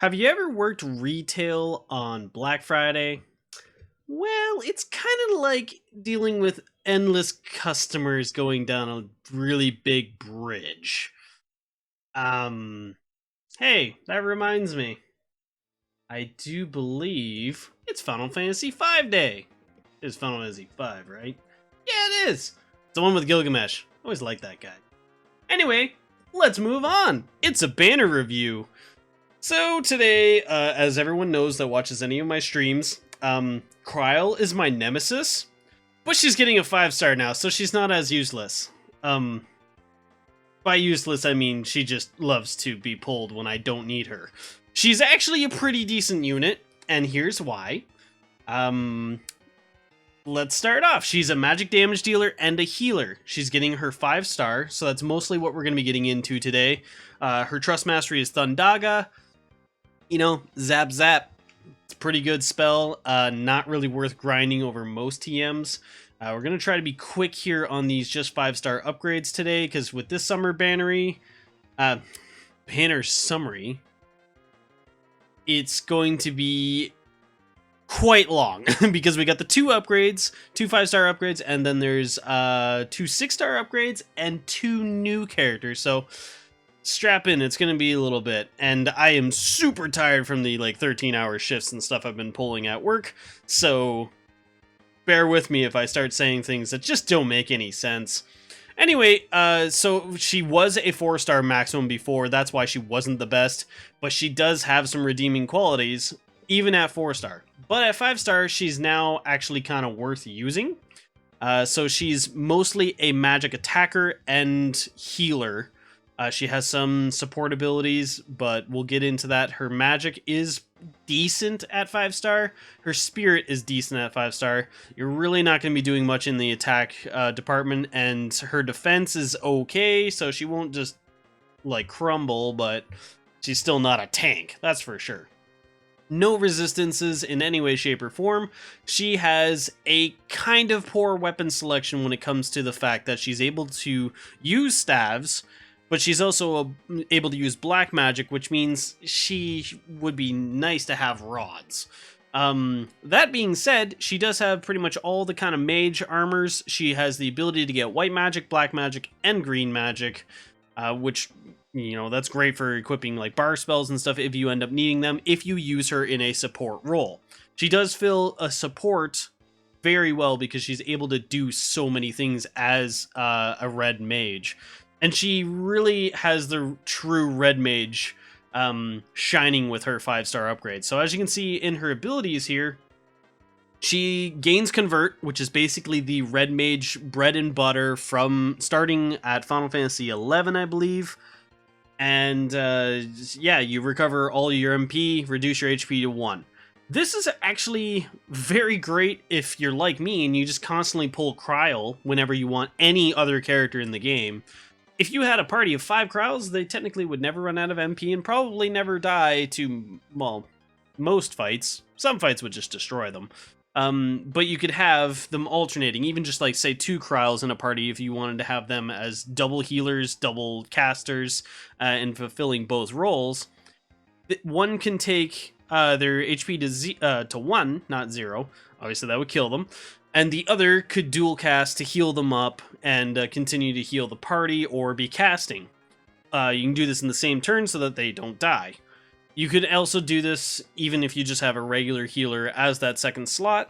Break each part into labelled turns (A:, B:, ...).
A: Have you ever worked retail on Black Friday? Well, it's kind of like dealing with endless customers going down a really big bridge. Um, hey, that reminds me. I do believe it's Final Fantasy V Day. It's Final Fantasy V, right? Yeah, it is. It's the one with Gilgamesh. Always like that guy. Anyway, let's move on. It's a banner review. So today, as everyone knows that watches any of my streams, Kryle is my nemesis, but she's getting a 5-star now, so she's not as useless. By useless, I mean she just loves to be pulled when I don't need her. She's actually a pretty decent unit, and here's why. Let's start off. She's a magic damage dealer and a healer. She's getting her 5-star, so that's mostly what we're going to be getting into today. Her trust mastery is Thundaga. You know, zap zap. It's a pretty good spell. Not really worth grinding over most TMs. We're going to try to be quick here on these just 5-star upgrades today, because with this summer banner summary, it's going to be quite long because we got the two 5-star upgrades, and then there's 2 6-star upgrades and 2 new characters. So strap in, it's gonna be a little bit, and I am super tired from the 13-hour shifts and stuff I've been pulling at work, so bear with me if I start saying things that just don't make any sense. Anyway, so she was a 4-star maximum before, that's why she wasn't the best, but she does have some redeeming qualities even at 4-star. But at 5-star, she's now actually kind of worth using. So she's mostly a magic attacker and healer. She has some support abilities, but we'll get into that. Her magic is decent at 5-star. Her spirit is decent at 5-star. You're really not going to be doing much in the attack department, and her defense is okay, so she won't just crumble, but she's still not a tank, that's for sure. No resistances in any way, shape, or form. She has a kind of poor weapon selection when it comes to the fact that she's able to use staves, but she's also able to use black magic, which means she would be nice to have rods. That being said, she does have pretty much all the kind of mage armors. She has the ability to get white magic, black magic, and green magic, which, you know, that's great for equipping bar spells and stuff if you end up needing them, if you use her in a support role. She does fill a support very well because she's able to do so many things as a red mage. And she really has the true red mage shining with her 5-star upgrade. So as you can see in her abilities here, she gains Convert, which is basically the red mage bread and butter from starting at Final Fantasy XI, I believe. And yeah, you recover all your MP, reduce your HP to 1. This is actually very great if you're like me and you just constantly pull Kryle whenever you want any other character in the game. If you had a party of 5 Kryles, they technically would never run out of MP and probably never die to, well, most fights. Some fights would just destroy them. But you could have them alternating, even just say 2 Kryles in a party if you wanted to have them as double healers, double casters, and fulfilling both roles. One can take their HP to 1, not 0. Obviously that would kill them. And the other could dual cast to heal them up and continue to heal the party or be casting. You can do this in the same turn so that they don't die. You could also do this even if you just have a regular healer as that second slot,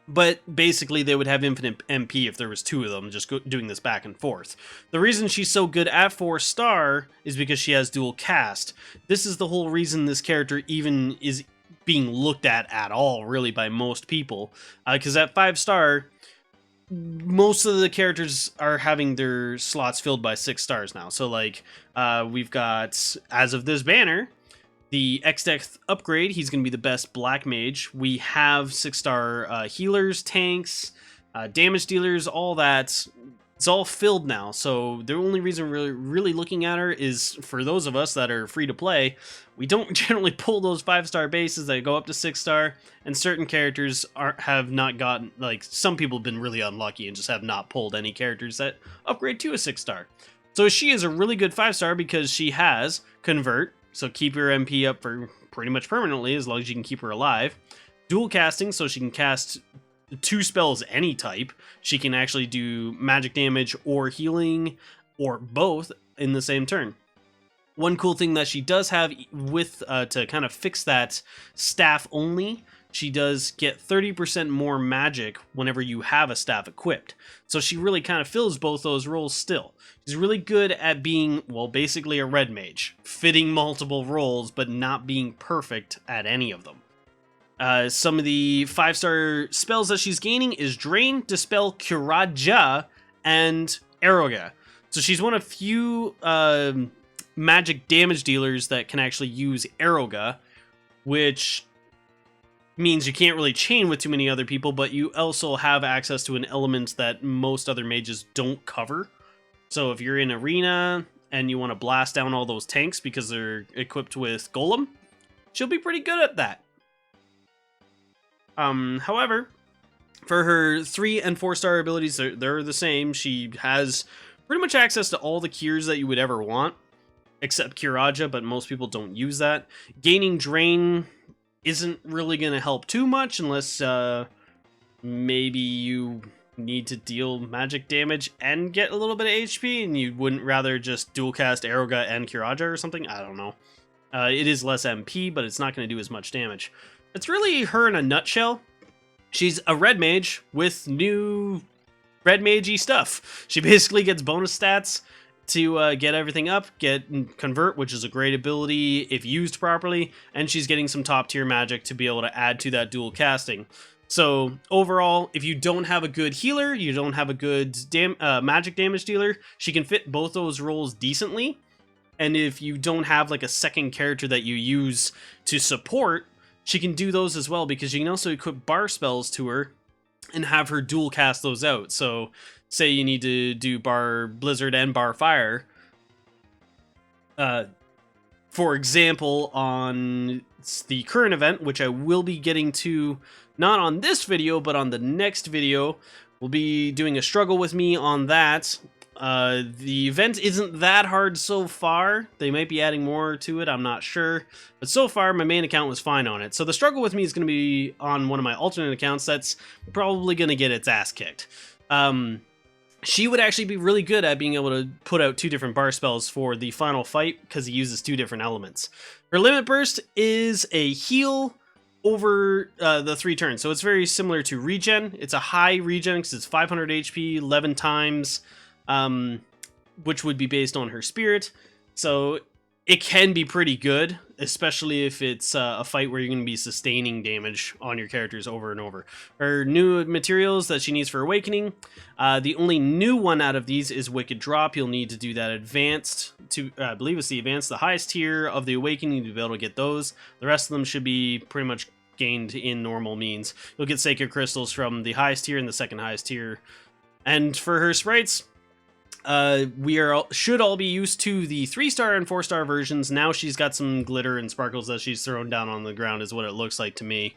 A: but basically they would have infinite MP if there was 2 of them just doing this back and forth. The reason she's so good at 4-star is because she has dual cast. This is the whole reason this character even is being looked at all, really, by most people, because at 5-star, most of the characters are having their slots filled by 6 stars now. So we've got, as of this banner, the X-Death upgrade. He's going to be the best black mage. We have 6-star healers, tanks, damage dealers, all that. It's all filled now, so the only reason we're really looking at her is for those of us that are free to play. We don't generally pull those 5-star bases that go up to 6-star, and certain characters have not gotten, some people have been really unlucky and just have not pulled any characters that upgrade to a 6-star. So she is a really good 5-star because she has Convert, so keep your MP up for pretty much permanently as long as you can keep her alive. Dual casting, so she can cast 2 spells any type. She can actually do magic damage or healing or both in the same turn. One cool thing that she does have with to kind of fix that staff only, she does get 30% more magic whenever you have a staff equipped. So she really kind of fills both those roles still. She's really good at being, well, basically a red mage, fitting multiple roles but not being perfect at any of them. Some of the 5-star spells that she's gaining is Drain, Dispel, Curaja, and Eroga. So she's one of few magic damage dealers that can actually use Eroga, which means you can't really chain with too many other people, but you also have access to an element that most other mages don't cover. So if you're in arena and you want to blast down all those tanks because they're equipped with Golem, she'll be pretty good at that. However, for her 3 and 4-star abilities, they're the same. She has pretty much access to all the cures that you would ever want, except Curaja, but most people don't use that. Gaining Drain isn't really going to help too much unless maybe you need to deal magic damage and get a little bit of HP, and you wouldn't rather just dual cast Eroga and Curaja or something. I don't know. It is less MP, but it's not going to do as much damage. It's really her in a nutshell. She's a red mage with new red magey stuff. She basically gets bonus stats to get everything up, get Convert, which is a great ability if used properly, and she's getting some top tier magic to be able to add to that dual casting. So overall, if you don't have a good healer, you don't have a good magic damage dealer, she can fit both those roles decently. And if you don't have like a second character that you use to support, she can do those as well, because you can also equip bar spells to her and have her dual cast those out. So say you need to do bar blizzard and bar fire. For example, on the current event, which I will be getting to not on this video, but on the next video, we'll be doing a struggle with me on that. The event isn't that hard so far. They might be adding more to it, I'm not sure. But so far, my main account was fine on it. So the struggle with me is going to be on one of my alternate accounts that's probably going to get its ass kicked. She would actually be really good at being able to put out 2 different bar spells for the final fight, because he uses 2 different elements. Her Limit Burst is a heal over the 3 turns. So it's very similar to Regen. It's a high regen because it's 500 HP, 11 times. Which would be based on her spirit, so it can be pretty good, especially if it's a fight where you're going to be sustaining damage on your characters over and over. Her new materials that she needs for Awakening, the only new one out of these is Wicked Drop. You'll need to do that advanced, I believe it's the advanced, the highest tier of the Awakening to be able to get those. The rest of them should be pretty much gained in normal means. You'll get Sacred Crystals from the highest tier and the second highest tier. And for her sprites, should all be used to the 3-star and 4-star versions. Now she's got some glitter and sparkles that she's thrown down on the ground is what it looks like to me.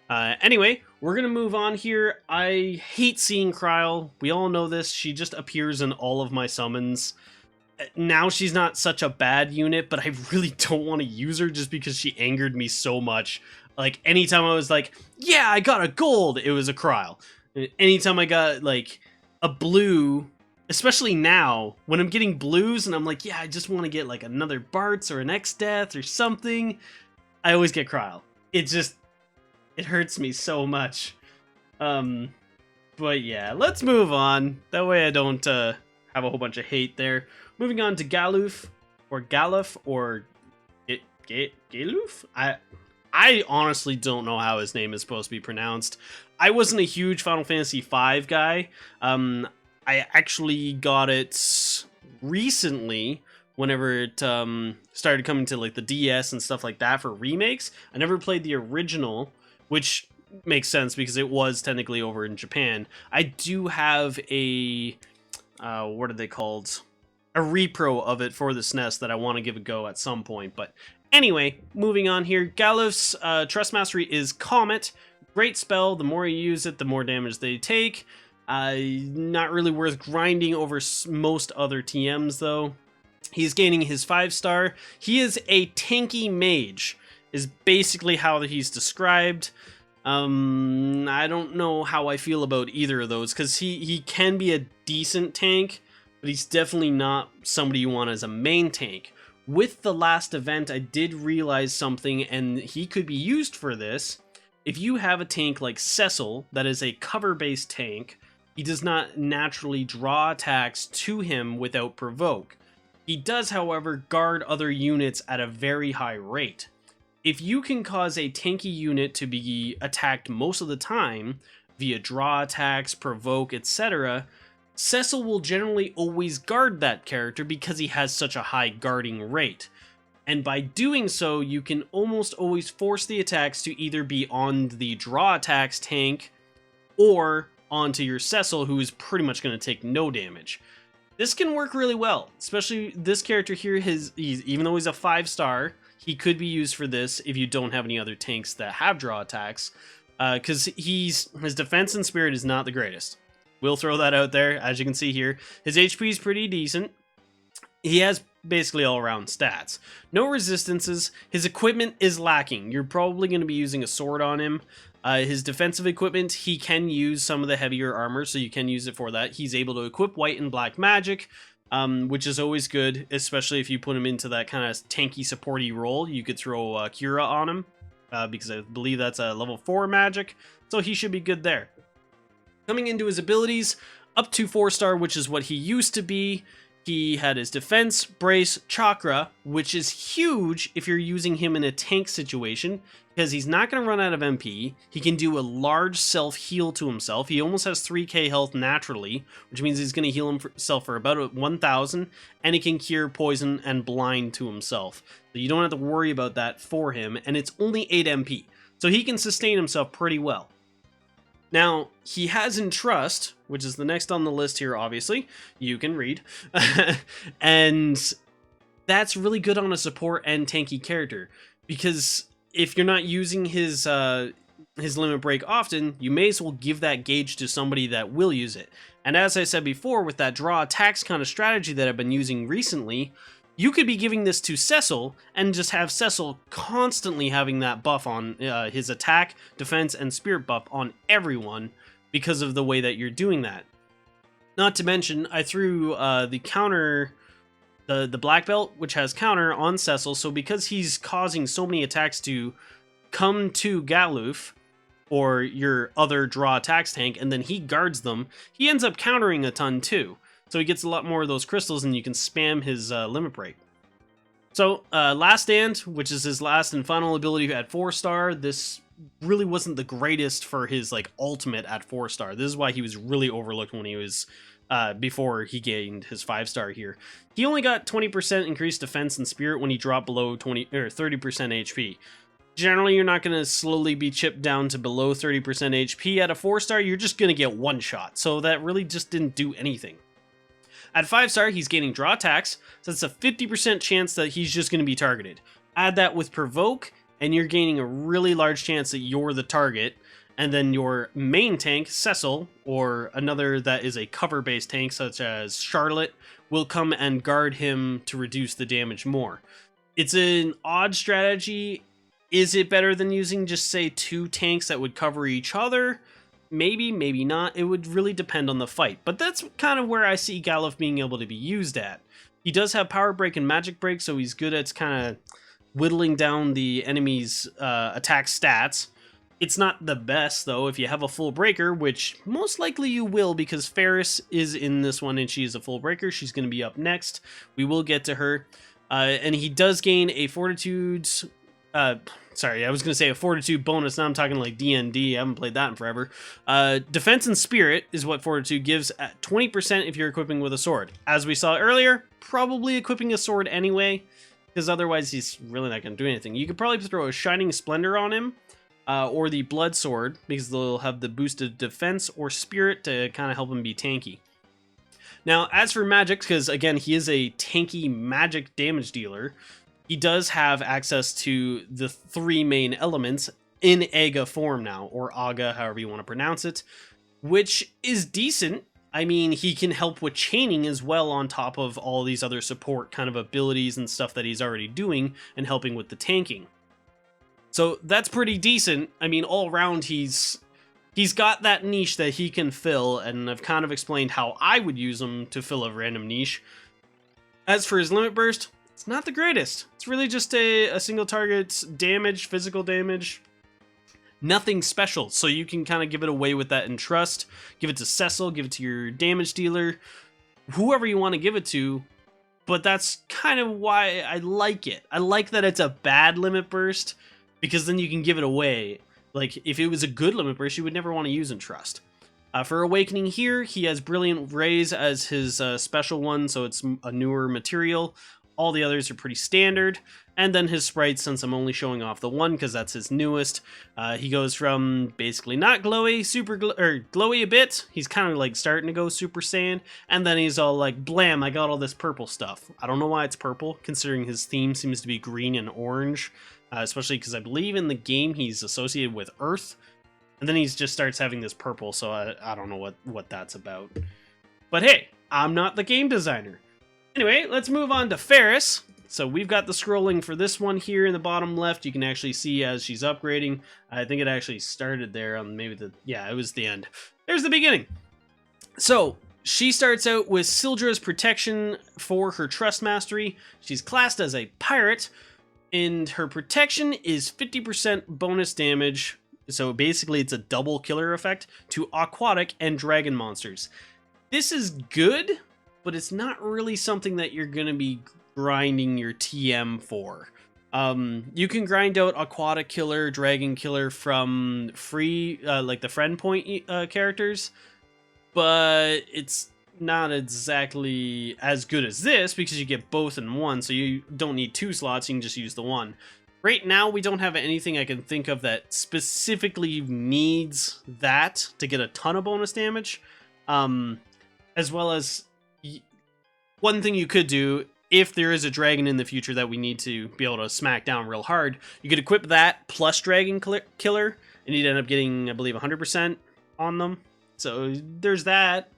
A: Anyway, we're gonna move on here. I hate seeing Kryl. We all know this. She just appears in all of my summons. Now she's not such a bad unit, but I really don't want to use her just because she angered me so much. Like, anytime I was like, yeah, I got a gold, it was a Kryl. Anytime I got, like, a blue, especially now, when I'm getting blues and I'm like, yeah, I just want to get like another Bartz or an X-Death or something, I always get Kryl. It hurts me so much. But yeah, let's move on. That way I don't have a whole bunch of hate there. Moving on to Galuf, or Galuf, or Galuf? I honestly don't know how his name is supposed to be pronounced. I wasn't a huge Final Fantasy V guy. I actually got it recently whenever it started coming to like the DS and stuff like that for remakes. I never played the original, which makes sense because it was technically over in Japan. I do have a what are they called? A repro of it for the SNES that I want to give a go at some point. But anyway, moving on here. Galuf's Trust Mastery is Comet. Great spell. The more you use it, the more damage they take. Not really worth grinding over most other TMs though. He's gaining his 5-star. He is a tanky mage. is basically how he's described. I don't know how I feel about either of those, because he can be a decent tank, but he's definitely not somebody you want as a main tank. With the last event, I did realize something, and he could be used for this. If you have a tank like Cecil, that is a cover-based tank, he does not naturally draw attacks to him without provoke. He does, however, guard other units at a very high rate. If you can cause a tanky unit to be attacked most of the time, via draw attacks, provoke, etc., Cecil will generally always guard that character because he has such a high guarding rate. And by doing so, you can almost always force the attacks to either be on the draw attacks tank or onto your Cecil, who is pretty much going to take no damage. This can work really well, especially this character here. Even though he's a 5-star, he could be used for this if you don't have any other tanks that have draw attacks, because his defense and spirit is not the greatest. We'll throw that out there. As you can see here, his HP is pretty decent. He has basically all-around stats. No resistances. His equipment is lacking. You're probably going to be using a sword on him. His defensive equipment, he can use some of the heavier armor, so you can use it for that. He's able to equip white and black magic, which is always good, especially if you put him into that kind of tanky, supporty role. You could throw Cura on him, because I believe that's a level 4 magic, so he should be good there. Coming into his abilities, up to 4-star, which is what he used to be. He had his defense, brace, chakra, which is huge if you're using him in a tank situation, because he's not going to run out of MP. He can do a large self-heal to himself. He almost has 3k health naturally, which means he's going to heal himself for about 1,000, and he can cure poison and blind to himself. So you don't have to worry about that for him, and it's only 8 MP, so he can sustain himself pretty well. Now, he has Entrust, which is the next on the list here, obviously. You can read. And that's really good on a support and tanky character, because if you're not using his limit break often, you may as well give that gauge to somebody that will use it. And as I said before, with that draw attacks kind of strategy that I've been using recently, you could be giving this to Cecil and just have Cecil constantly having that buff on his attack, defense, and spirit buff on everyone because of the way that you're doing that. Not to mention, I threw the counter, the black belt, which has counter on Cecil, so because he's causing so many attacks to come to Galuf, or your other draw attacks tank, and then he guards them, he ends up countering a ton too. So he gets a lot more of those crystals, and you can spam his limit break. So, Last Stand, which is his last and final ability at 4-star, this really wasn't the greatest for his ultimate at 4-star. This is why he was really overlooked when he was before he gained his 5-star here. He only got 20% increased defense and spirit when he dropped below 20 or 30% HP. Generally, you're not going to slowly be chipped down to below 30% HP at a 4-star. You're just going to get one shot. So that really just didn't do anything. At 5-star, he's gaining draw attacks, so it's a 50% chance that he's just going to be targeted. Add that with provoke, and you're gaining a really large chance that you're the target. And then your main tank, Cecil, or another that is a cover-based tank such as Charlotte, will come and guard him to reduce the damage more. It's an odd strategy. Is it better than using just, say, 2 tanks that would cover each other? Maybe, maybe not. It would really depend on the fight. But that's kind of where I see Galuf being able to be used at. He does have Power Break and Magic Break, so he's good at kind of whittling down the enemy's attack stats. It's not the best, though, if you have a full breaker, which most likely you will, because Ferris is in this one and she is a full breaker. She's going to be up next. We will get to her. And he does gain a Fortitude... sorry, I was going to say a Fortitude bonus. Now I'm talking like D&D. I haven't played that in forever. Defense and Spirit is what Fortitude gives at 20% if you're equipping with a sword. As we saw earlier, probably equipping a sword anyway, because otherwise he's really not going to do anything. You could probably throw a Shining Splendor on him, or the Blood Sword, because they'll have the boosted defense or spirit to kind of help him be tanky. Now, as for magic, because again, he is a tanky magic damage dealer, he does have access to the 3 main elements in Aga form now, or Aga, however you want to pronounce it, which is decent. I mean, he can help with chaining as well on top of all these other support kind of abilities and stuff that he's already doing and helping with the tanking. So that's pretty decent. I mean, all around, he's got that niche that he can fill, and I've kind of explained how I would use him to fill a random niche. As for his limit burst, it's not the greatest. It's really just a single target damage, physical damage. Nothing special, so you can kind of give it away with that in Trust. Give it to Cecil, give it to your damage dealer, whoever you want to give it to. But that's kind of why I like it. I like that it's a bad limit burst, because then you can give it away. Like, if it was a good limit burst, you would never want to use in Trust. For Awakening here, he has Brilliant Rays as his special one, so it's a newer material. All the others are pretty standard. And then his sprites, since I'm only showing off the one because that's his newest, he goes from basically not glowy, glowy a bit. He's kind of like starting to go Super Saiyan, and then he's all like, blam, I got all this purple stuff. I don't know why it's purple, considering his theme seems to be green and orange, especially because I believe in the game he's associated with Earth, and then he just starts having this purple, so I don't know what that's about. But hey, I'm not the game designer. Anyway, let's move on to Ferris. So we've got the scrolling for this one here in the bottom left. You can actually see as she's upgrading. I think it actually started there on maybe it was the end. There's the beginning. So she starts out with Sildra's protection for her Trust Mastery. She's classed as a pirate, and her protection is 50% bonus damage. So basically it's a double killer effect to aquatic and dragon monsters. This is good, but it's not really something that you're going to be grinding your TM for. You can grind out Aquatic Killer, Dragon Killer from free, like the Friend Point characters, but it's not exactly as good as this because you get both in one, so you don't need 2 slots, you can just use the one. Right now, we don't have anything I can think of that specifically needs that to get a ton of bonus damage, as well as one thing you could do, if there is a dragon in the future that we need to be able to smack down real hard, you could equip that plus Dragon Killer, and you'd end up getting, I believe, 100% on them. So there's that,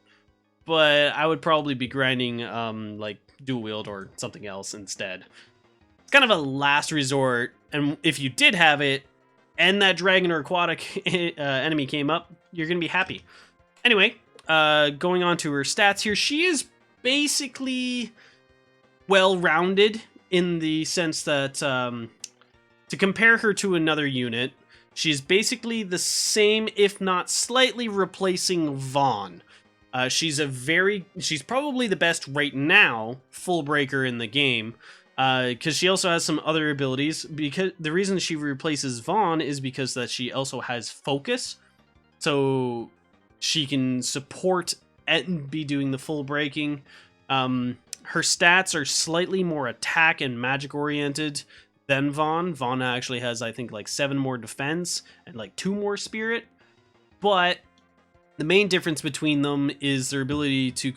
A: but I would probably be grinding like dual wield or something else instead. It's kind of a last resort, and if you did have it, and that dragon or aquatic enemy came up, you're going to be happy. Anyway, going on to her stats here, she is basically well-rounded in the sense that to compare her to another unit, she's basically the same, if not slightly replacing Vaughn. She's probably the best right now full breaker in the game, because she also has some other abilities. Because the reason she replaces Vaughn is because that she also has focus, so she can support and be doing the full breaking. Her stats are slightly more attack and magic oriented than Vaughn. Vaughn actually has, I think, like 7 more defense and like 2 more spirit. But the main difference between them is their ability to...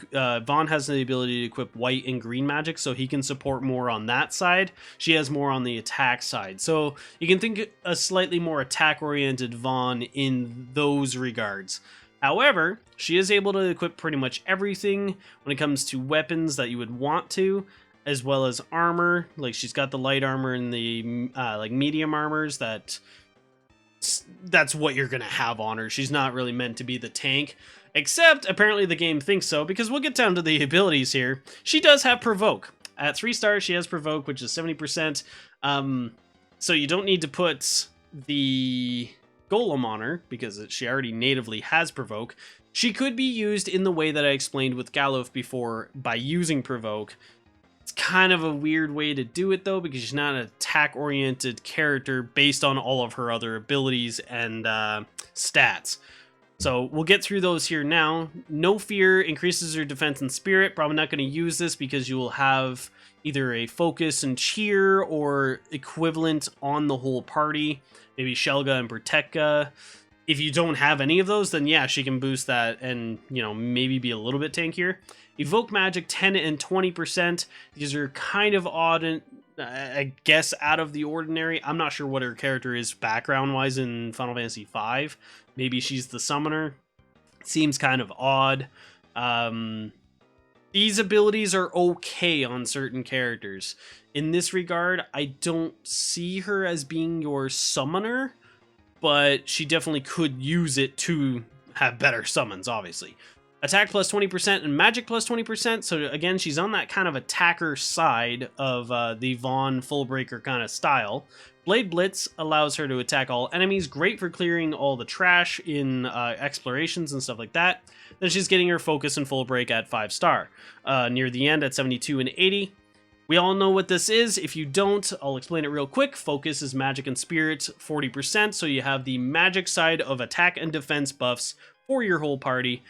A: Vaughn has the ability to equip white and green magic, so he can support more on that side. She has more on the attack side. So you can think a slightly more attack-oriented Vaughn in those regards. However, she is able to equip pretty much everything when it comes to weapons that you would want to, as well as armor. Like, she's got the light armor and the like medium armors. That's what you're gonna have on her. She's not really meant to be the tank, except apparently the game thinks so, because we'll get down to the abilities here. She does have Provoke. At 3 stars, she has Provoke, which is 70%. So you don't need to put the Golem on her, because she already natively has Provoke. She could be used in the way that I explained with Galuf before, by using Provoke. It's kind of a weird way to do it, though, because she's not an attack-oriented character based on all of her other abilities and stats. So we'll get through those here now. No Fear increases her defense and spirit. Probably not going to use this because you will have either a focus and cheer or equivalent on the whole party. Maybe Shelga and Protecka. If you don't have any of those, then yeah, she can boost that and, you know, maybe be a little bit tankier. Evoke Magic 10 and 20%. These are kind of odd and, I guess, out of the ordinary. I'm not sure what her character is background-wise in Final Fantasy V. Maybe she's the summoner. Seems kind of odd. These abilities are okay on certain characters. In this regard, I don't see her as being your summoner, but she definitely could use it to have better summons, obviously. Attack plus 20% and magic plus 20%, so again, she's on that kind of attacker side of the Vaughn Fullbreaker kind of style. Blade Blitz allows her to attack all enemies, great for clearing all the trash in explorations and stuff like that. Then she's getting her focus and full break at 5-star. Near the end at 72 and 80. We all know what this is. If you don't, I'll explain it real quick. Focus is magic and spirit 40%, so you have the magic side of attack and defense buffs for your whole party.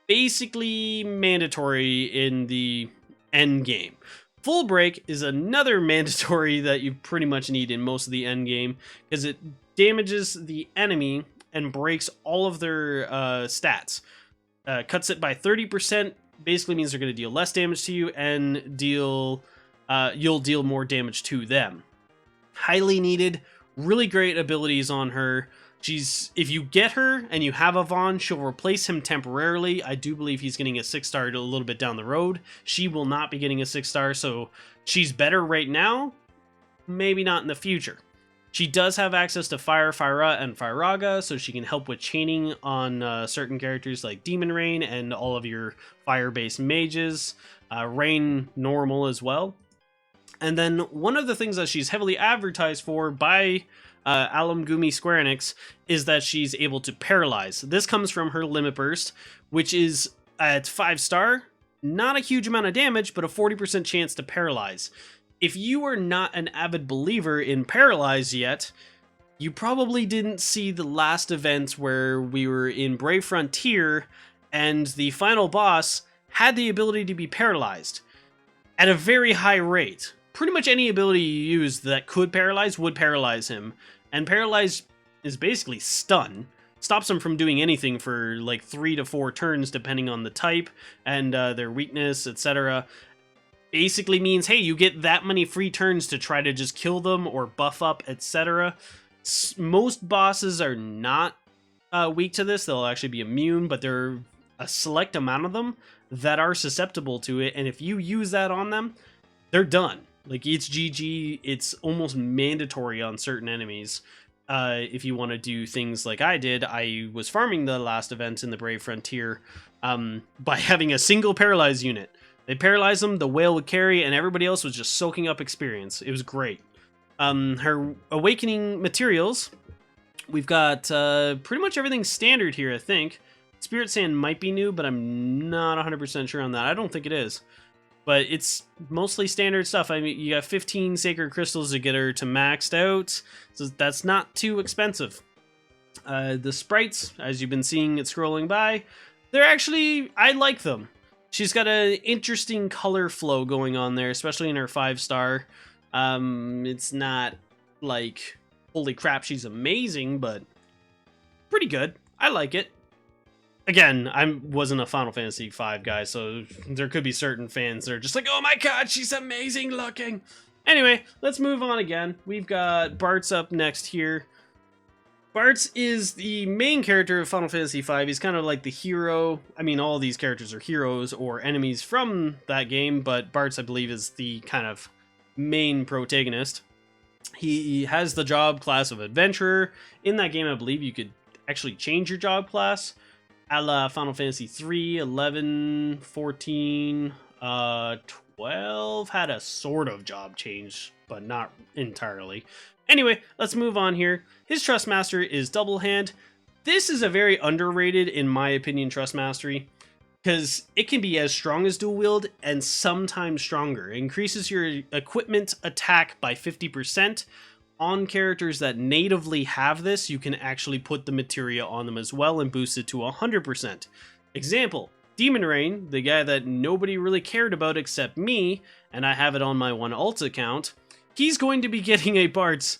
A: Basically mandatory in the end game. Full break is another mandatory that you pretty much need in most of the end game because it damages the enemy and breaks all of their stats. Cuts it by 30%, basically means they're going to deal less damage to you and you'll deal more damage to them. Highly needed, really great abilities on her. If you get her and you have a Vaughn, she'll replace him temporarily. I do believe he's getting a 6-star a little bit down the road. She will not be getting a 6-star, so she's better right now, maybe not in the future. She does have access to Fire, Fyra, and Fyraga, so she can help with chaining on certain characters like Demon Rain and all of your fire-based mages. Rain normal as well. And then one of the things that she's heavily advertised for by Alum Gumi Square Enix is that she's able to paralyze. This comes from her Limit Burst, which is at 5-star, not a huge amount of damage, but a 40% chance to paralyze. If you are not an avid believer in Paralyze yet, you probably didn't see the last event where we were in Brave Frontier and the final boss had the ability to be paralyzed at a very high rate. Pretty much any ability you use that could paralyze would paralyze him. And paralyze is basically stun. Stops them from doing anything for like 3 to 4 turns depending on the type and their weakness, etc. Basically means, hey, you get that many free turns to try to just kill them or buff up, etc. Most bosses are not weak to this. They'll actually be immune, but there are a select amount of them that are susceptible to it. And if you use that on them, they're done. Like, it's GG. It's almost mandatory on certain enemies. If you want to do things like I did, I was farming the last event in the Brave Frontier by having a single paralyzed unit. They paralyzed them, the whale would carry, and everybody else was just soaking up experience. It was great. Her awakening materials, we've got pretty much everything standard here, I think. Spirit Sand might be new, but I'm not 100% sure on that. I don't think it is. But it's mostly standard stuff. I mean, you got 15 Sacred Crystals to get her to maxed out, so that's not too expensive. The sprites, as you've been seeing it scrolling by, they're actually, I like them. She's got an interesting color flow going on there, especially in her 5-star. It's not like, holy crap, she's amazing, but pretty good. I like it. Again, I wasn't a Final Fantasy V guy, so there could be certain fans that are just like, oh my god, she's amazing looking. Anyway, let's move on again. We've got Bartz up next here. Bartz is the main character of Final Fantasy V. He's kind of like the hero. I mean, all these characters are heroes or enemies from that game, but Bartz, I believe, is the kind of main protagonist. He has the job class of adventurer. In that game, I believe you could actually change your job class. A la Final Fantasy 3, 11, 14, 12 had a sort of job change, but not entirely. Anyway, let's move on here. His Trust Master is Double Hand. This is a very underrated, in my opinion, Trust Mastery, because it can be as strong as Dual Wield and sometimes stronger. It increases your equipment attack by 50%. On characters that natively have this, you can actually put the materia on them as well and boost it to 100%. Example, Demon Rain, the guy that nobody really cared about except me, and I have it on my one alt account, he's going to be getting a Bartz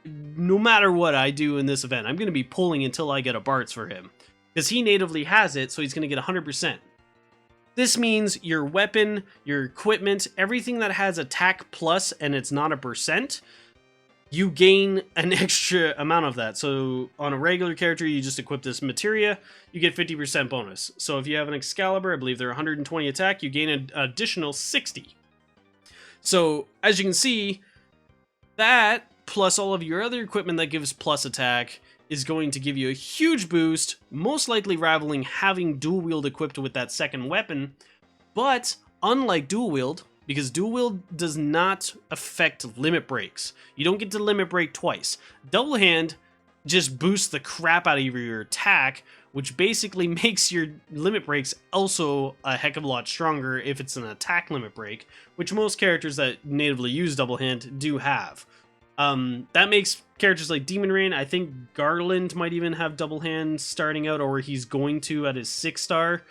A: no matter what I do in this event. I'm going to be pulling until I get a Bartz for him, because he natively has it, so he's going to get 100%. This means your weapon, your equipment, everything that has attack plus and it's not a percent, you gain an extra amount of that. So on a regular character, you just equip this materia, you get 50% bonus. So if you have an Excalibur, I believe they're 120 attack, you gain an additional 60. So as you can see, that plus all of your other equipment that gives plus attack is going to give you a huge boost, most likely rivaling having dual wield equipped with that second weapon. But unlike dual wield, because dual wield does not affect limit breaks, you don't get to limit break twice. Double hand just boosts the crap out of your attack, which basically makes your limit breaks also a heck of a lot stronger if it's an attack limit break, which most characters that natively use double hand do have. That makes characters like Demon Rain, I think Garland might even have double hand starting out, or he's going to at his 6-star.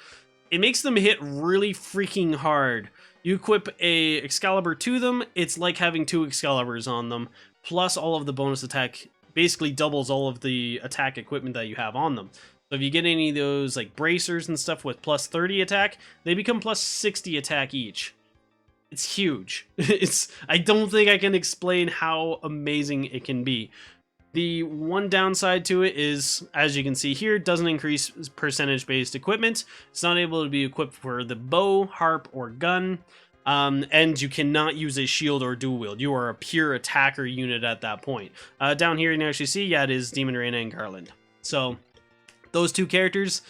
A: It makes them hit really freaking hard. You equip a Excalibur to them, it's like having 2 Excaliburs on them, plus all of the bonus attack basically doubles all of the attack equipment that you have on them. So if you get any of those like bracers and stuff with plus 30 attack, they become plus 60 attack each. It's huge. I don't think I can explain how amazing it can be. The one downside to it is, as you can see here, it doesn't increase percentage-based equipment. It's not able to be equipped for the bow, harp, or gun. And you cannot use a shield or dual wield. You are a pure attacker unit at that point. Down here you can actually see, yeah, it is Demon Rain and Garland. So those 2 characters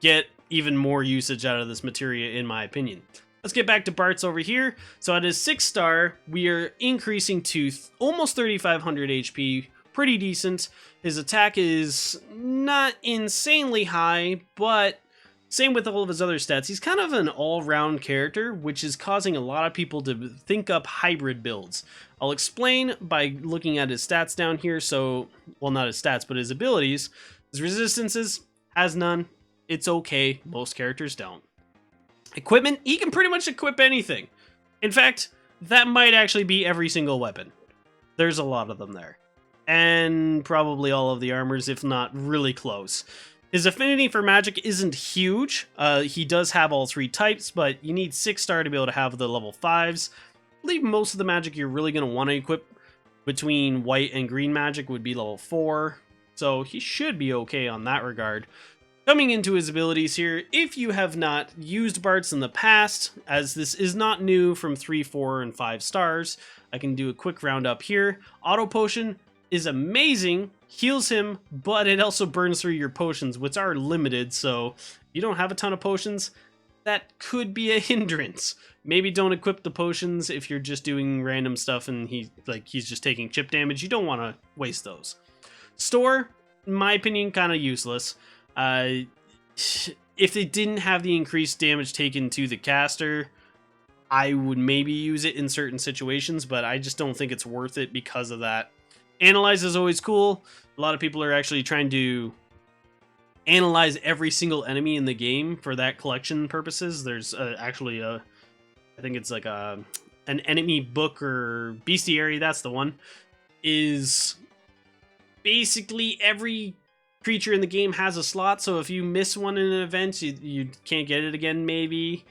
A: get even more usage out of this materia, in my opinion. Let's get back to Bart's over here. So at his 6-star, we are increasing to almost 3,500 HP. Pretty decent. His attack is not insanely high, but same with all of his other stats. He's kind of an all-round character, which is causing a lot of people to think up hybrid builds. I'll explain by looking at his stats down here. So, well, not his stats, but his abilities. His resistances, has none. It's okay. Most characters don't. Equipment, he can pretty much equip anything. In fact, that might actually be every single weapon. There's a lot of them there. And probably all of the armors, if not really close. His affinity for magic isn't huge. He does have all 3 types, but you need 6-star to be able to have the level 5s. I believe most of the magic you're really going to want to equip between white and green magic would be level 4. So he should be okay on that regard. Coming into his abilities here, if you have not used Bart's in the past, as this is not new from 3, 4, and 5 stars, I can do a quick roundup here. Auto Potion is amazing, heals him, but it also burns through your potions, which are limited, so if you don't have a ton of potions, that could be a hindrance. Maybe don't equip the potions if you're just doing random stuff and he's just taking chip damage. You don't want to waste those. Store, in my opinion, kind of useless. If they didn't have the increased damage taken to the caster, I would maybe use it in certain situations, but I just don't think it's worth it because of that. Analyze is always cool. A lot of people are actually trying to analyze every single enemy in the game for that collection purposes. There's actually I think it's like an enemy book or bestiary, that's the one, is basically every creature in the game has a slot, so if you miss one in an event, you can't get it again maybe.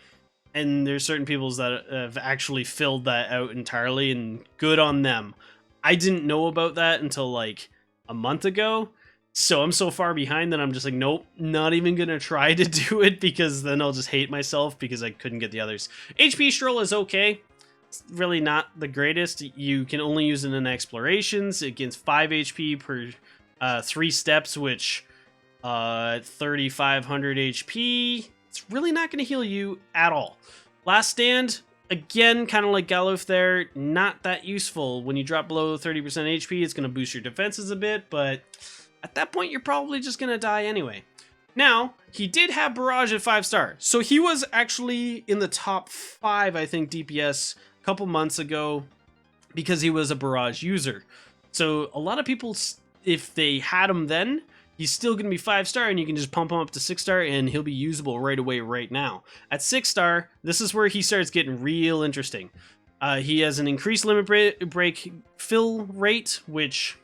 A: And there's certain people that have actually filled that out entirely, and good on them. I didn't know about that until like a month ago, so I'm so far behind that I'm just like, nope, not even gonna try to do it, because then I'll just hate myself because I couldn't get the others. HP Stroll is okay. It's really not the greatest. You can only use it in explorations. It gets 5 HP per 3 steps, which 3,500 HP. It's really not going to heal you at all. Last Stand, again, kind of like Galuf there, not that useful. When you drop below 30% HP, it's going to boost your defenses a bit, but at that point, you're probably just going to die anyway. Now, he did have Barrage at 5-star, so he was actually in the top 5, I think, DPS a couple months ago because he was a Barrage user. So a lot of people, if they had him then, he's still going to be 5-star, and you can just pump him up to 6-star, and he'll be usable right away right now. At 6-star, this is where he starts getting real interesting. He has an increased limit break fill rate, which,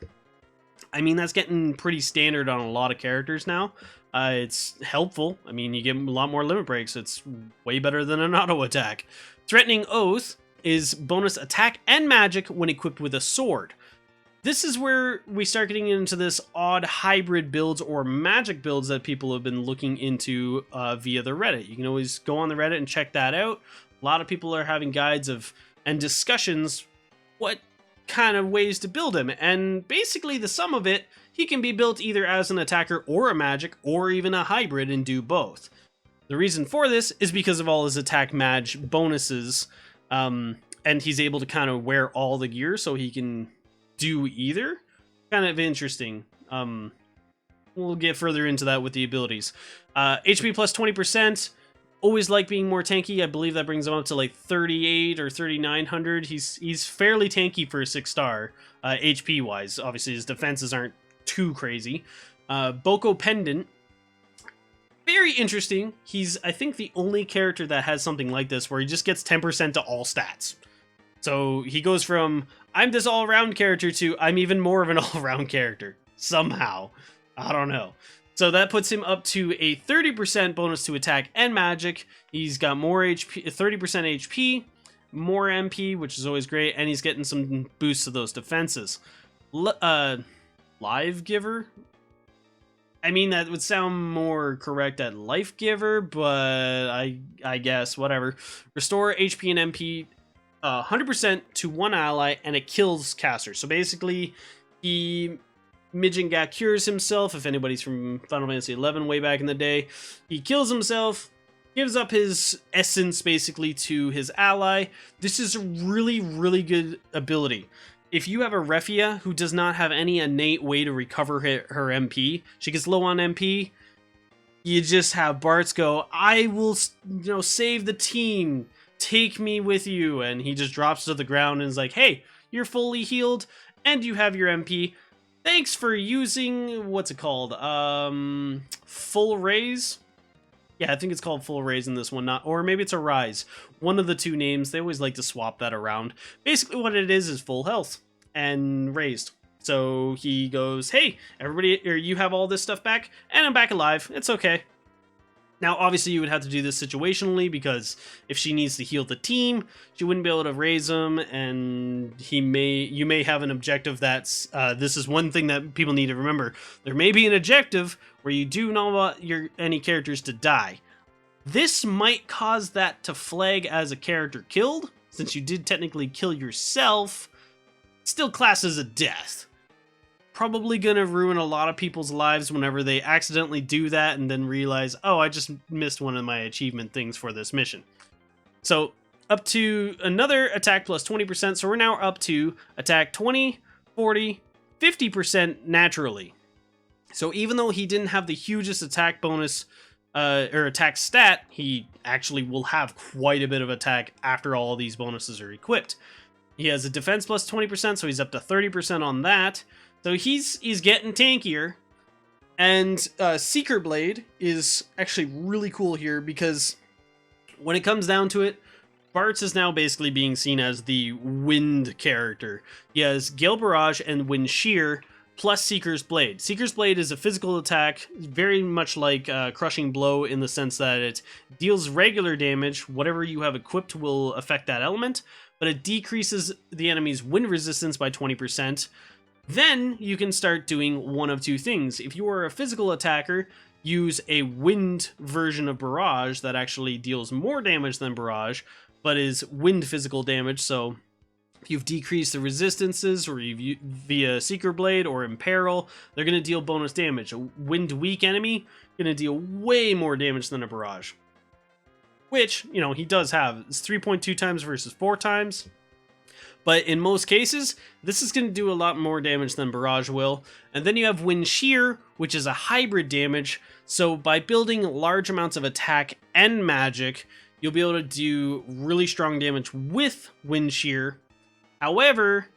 A: I mean, that's getting pretty standard on a lot of characters now. It's helpful. I mean, you get a lot more limit breaks. It's way better than an auto attack. Threatening Oath is bonus attack and magic when equipped with a sword. this is where we start getting into this odd hybrid builds or magic builds that people have been looking into via the Reddit. You can always go on the Reddit and check that out. A lot of people are having guides and discussions what kind of ways to build him, and basically the sum of it, he can be built either as an attacker or a magic, or even a hybrid and do both. The reason for this is because of all his attack mag bonuses, and he's able to kind of wear all the gear so he can do either. Kind of interesting. We'll get further into that with the abilities. HP plus 20%. Always like being more tanky. I believe that brings him up to like 38 or 3900. He's fairly tanky for a 6-star, HP wise. Obviously his defenses aren't too crazy. Boko Pendant. Very interesting. He's, I think, the only character that has something like this where he just gets 10% to all stats. So he goes from, I'm this all-around character to, I'm even more of an all-around character. Somehow. I don't know. So that puts him up to a 30% bonus to attack and magic. He's got more HP, 30% HP, more MP, which is always great, and he's getting some boosts to those defenses. Live Giver? I mean, that would sound more correct at Life Giver, but I guess, whatever. Restore HP and MP 100% to one ally, and it kills casters. So basically, he Mijinga cures himself. If anybody's from Final Fantasy XI way back in the day, he kills himself, gives up his essence basically to his ally. This is a really, really good ability. If you have a Refia who does not have any innate way to recover her MP, she gets low on MP, you just have Bartz go, I will, save the team, take me with you, and he just drops to the ground and is like, hey, you're fully healed, and you have your MP. Thanks for using, what's it called, Full Raise? Yeah, I think it's called Full Raise in this one, or maybe it's a Rise. One of the two names, they always like to swap that around. Basically what it is full health and raised. So he goes, hey, everybody, or you have all this stuff back, and I'm back alive, it's okay. Now, obviously, you would have to do this situationally, because if she needs to heal the team, she wouldn't be able to raise him, and you may have an objective that's, this is one thing that people need to remember. There may be an objective where you do not want any characters to die. This might cause that to flag as a character killed, since you did technically kill yourself, still classed as a death. Probably gonna ruin a lot of people's lives whenever they accidentally do that and then realize, oh, I just missed one of my achievement things for this mission. So up to another attack plus 20%, so we're now up to attack 20, 40, 50% naturally. So even though he didn't have the hugest attack bonus or attack stat, he actually will have quite a bit of attack after all of these bonuses are equipped. He has a defense plus 20%, so he's up to 30% on that. So he's getting tankier, and Seeker Blade is actually really cool here because when it comes down to it, Bartz is now basically being seen as the wind character. He has Gale Barrage and Wind Shear plus Seeker's Blade. Seeker's Blade is a physical attack, very much like Crushing Blow in the sense that it deals regular damage. Whatever you have equipped will affect that element, but it decreases the enemy's wind resistance by 20%. Then you can start doing one of two things. If you are a physical attacker, use a wind version of Barrage that actually deals more damage than Barrage, but is wind physical damage. So if you've decreased the resistances or you've via Seeker Blade or Imperil, they're going to deal bonus damage. A wind weak enemy going to deal way more damage than a Barrage. Which, he does have. It's 3.2 times versus 4 times. But in most cases, this is going to do a lot more damage than Barrage will. And then you have Wind Shear, which is a hybrid damage. So by building large amounts of attack and magic, you'll be able to do really strong damage with Wind Shear. However,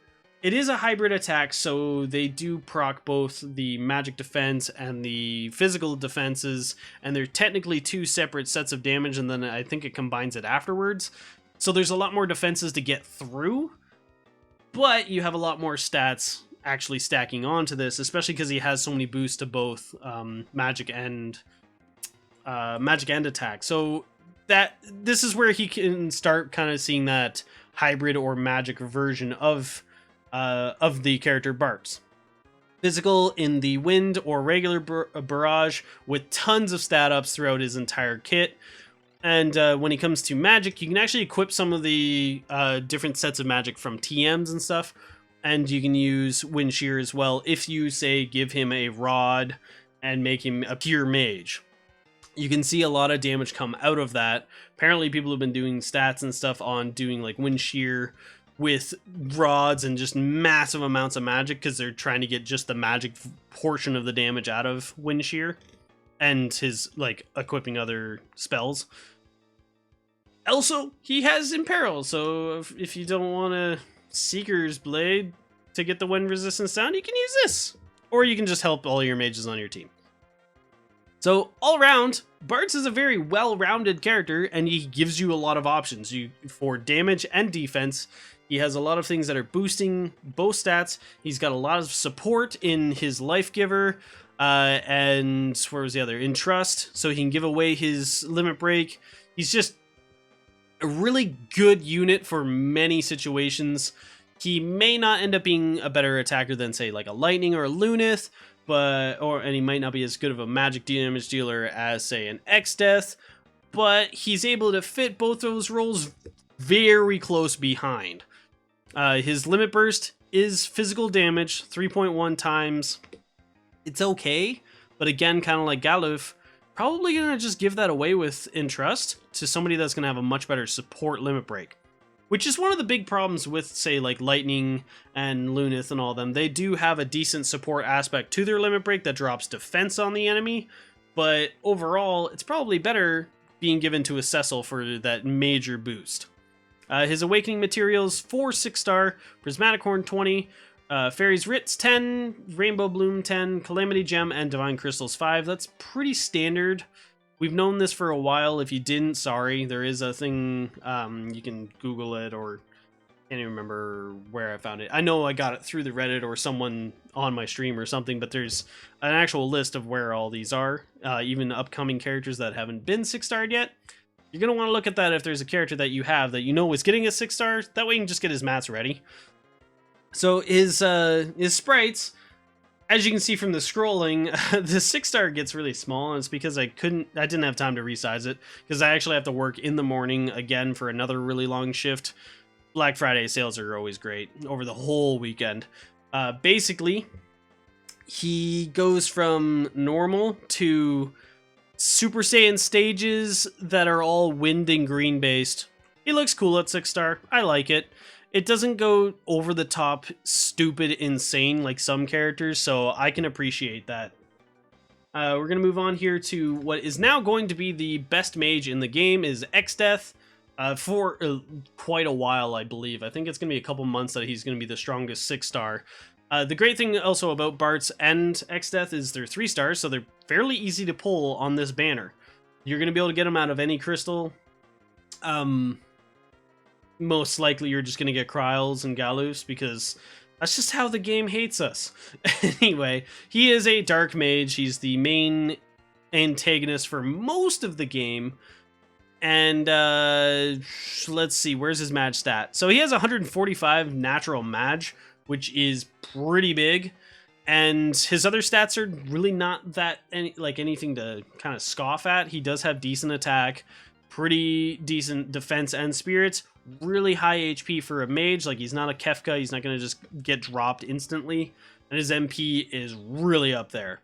A: it is a hybrid attack, so they do proc both the magic defense and the physical defenses. And they're technically two separate sets of damage, and then I think it combines it afterwards. So there's a lot more defenses to get through. But you have a lot more stats actually stacking onto this, especially because he has so many boosts to both magic and attack. So this is where he can start kind of seeing that hybrid or magic version of of the character Bart's. Physical in the wind or regular barrage with tons of stat ups throughout his entire kit. And when it comes to magic, you can actually equip some of the different sets of magic from TMs and stuff. And you can use Wind Shear as well if you, say, give him a rod and make him a pure mage. You can see a lot of damage come out of that. Apparently people have been doing stats and stuff on doing like Wind Shear with rods and just massive amounts of magic because they're trying to get just the magic portion of the damage out of Wind Shear and his like equipping other spells. Also, he has Imperil, so if you don't want a Seeker's Blade to get the wind resistance down, you can use this. Or you can just help all your mages on your team. So all around, Bart's is a very well-rounded character, and he gives you a lot of options. For damage and defense, he has a lot of things that are boosting both stats. He's got a lot of support in his Life Giver, and where was the other? In Trust, so he can give away his Limit Break. He's just a really good unit for many situations. He may not end up being a better attacker than, say, like a Lightning or a Lunith, and he might not be as good of a magic damage dealer as, say, an X-Death, but he's able to fit both those roles very close behind. His Limit Burst is physical damage, 3.1 times. It's okay, but again, kind of like Galuf, probably going to just give that away with Entrust to somebody that's going to have a much better support Limit Break. Which is one of the big problems with, say, like Lightning and Lunith and all them. They do have a decent support aspect to their Limit Break that drops defense on the enemy, but overall, it's probably better being given to a Cecil for that major boost. His Awakening Materials, 4 6-star, Prismatic Horn 20, Fairy's Writs 10, Rainbow Bloom 10, Calamity Gem, and Divine Crystals 5. That's pretty standard. We've known this for a while. If you didn't, sorry. There is a thing, you can Google it, or I can't even remember where I found it. I know I got it through the Reddit or someone on my stream or something, but there's an actual list of where all these are, even upcoming characters that haven't been 6-starred yet. You're going to want to look at that if there's a character that you have that you know is getting a 6-star. That way you can just get his mats ready. So his sprites, as you can see from the scrolling, the 6-star gets really small, and it's because I didn't have time to resize it, because I actually have to work in the morning again for another really long shift. Black Friday sales are always great over the whole weekend. Basically, he goes from normal to Super Saiyan stages that are all wind and green based. He looks cool at 6-star. I like it. It doesn't go over the top, stupid, insane like some characters, so I can appreciate that. We're going to move on here to what is now going to be the best mage in the game, is X-Death, for quite a while, I believe. I think it's going to be a couple months that he's going to be the strongest 6-star. The great thing also about Bart's and X-Death is they're 3-stars, so they're fairly easy to pull on this banner. You're going to be able to get them out of any crystal. Most likely you're just going to get Kryles and Galus, because that's just how the game hates us. Anyway, he is a dark mage. He's the main antagonist for most of the game. And let's see, where's his mage stat? So he has 145 natural mage, which is pretty big. And his other stats are really not that anything to kind of scoff at. He does have decent attack, pretty decent defense and spirits, really high HP for a mage. Like, he's not a Kefka, he's not going to just get dropped instantly, and his MP is really up there.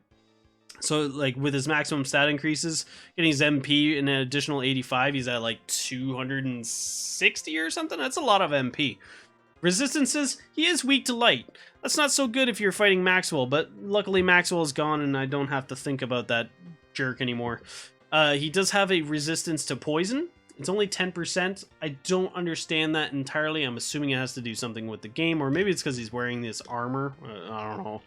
A: So, like, with his maximum stat increases, getting his MP an additional 85, he's at like 260 or something. That's a lot of MP. Resistances, he is weak to light. That's not so good if you're fighting Maxwell, but luckily Maxwell is gone and I don't have to think about that jerk anymore. He does have a resistance to poison. It's only 10%. I don't understand that entirely. I'm assuming it has to do something with the game, or maybe it's because he's wearing this armor. I don't know.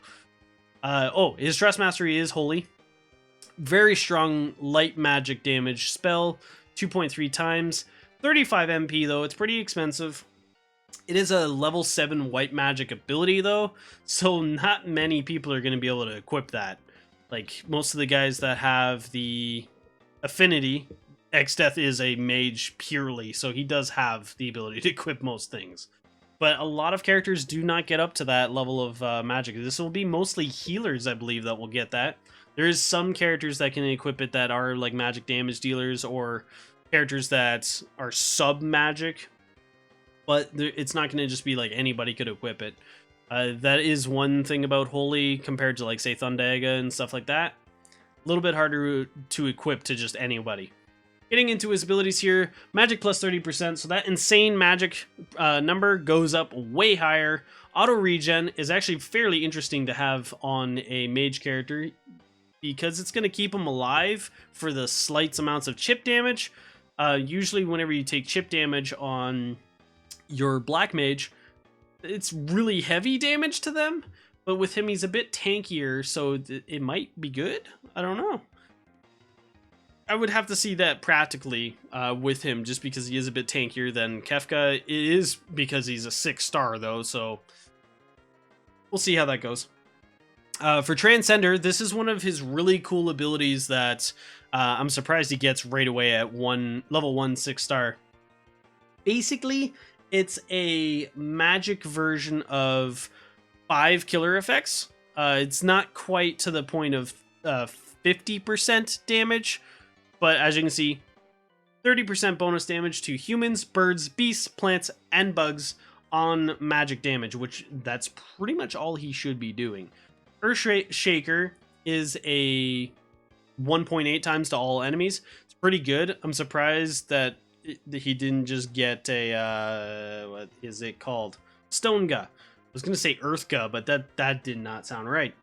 A: Oh, his Trust Mastery is holy. Very strong light magic damage spell, 2.3 times. 35 MP though, it's pretty expensive. It is a level 7 white magic ability though, so not many people are going to be able to equip that. Like, most of the guys that have the affinity, X-Death is a mage purely, so he does have the ability to equip most things. but a lot of characters do not get up to that level of magic. This will be mostly healers, I believe, that will get that. There is some characters that can equip it that are like magic damage dealers or characters that are sub magic, but it's not going to just be like anybody could equip it. That is one thing about Holy compared to like say Thundaga and stuff like that. A little bit harder to equip to just anybody. Getting into his abilities here, magic plus 30%, so that insane magic number goes up way higher. Auto regen is actually fairly interesting to have on a mage character because it's going to keep him alive for the slight amounts of chip damage. Usually whenever you take chip damage on your black mage, it's really heavy damage to them, but with him he's a bit tankier, so it might be good. I don't know. I would have to see that practically with him, just because he is a bit tankier than Kefka. It is because he's a 6-star though, so we'll see how that goes. For Transcender, this is one of his really cool abilities that I'm surprised he gets right away at level 1 6-star. Basically, it's a magic version of 5 killer effects. It's not quite to the point of 50% damage, but as you can see, 30% bonus damage to humans, birds, beasts, plants, and bugs on magic damage, which that's pretty much all he should be doing. Earthshaker is a 1.8 times to all enemies. It's pretty good. I'm surprised that he didn't just get a what is it called? Stonega. I was gonna say Earthga, but that did not sound right.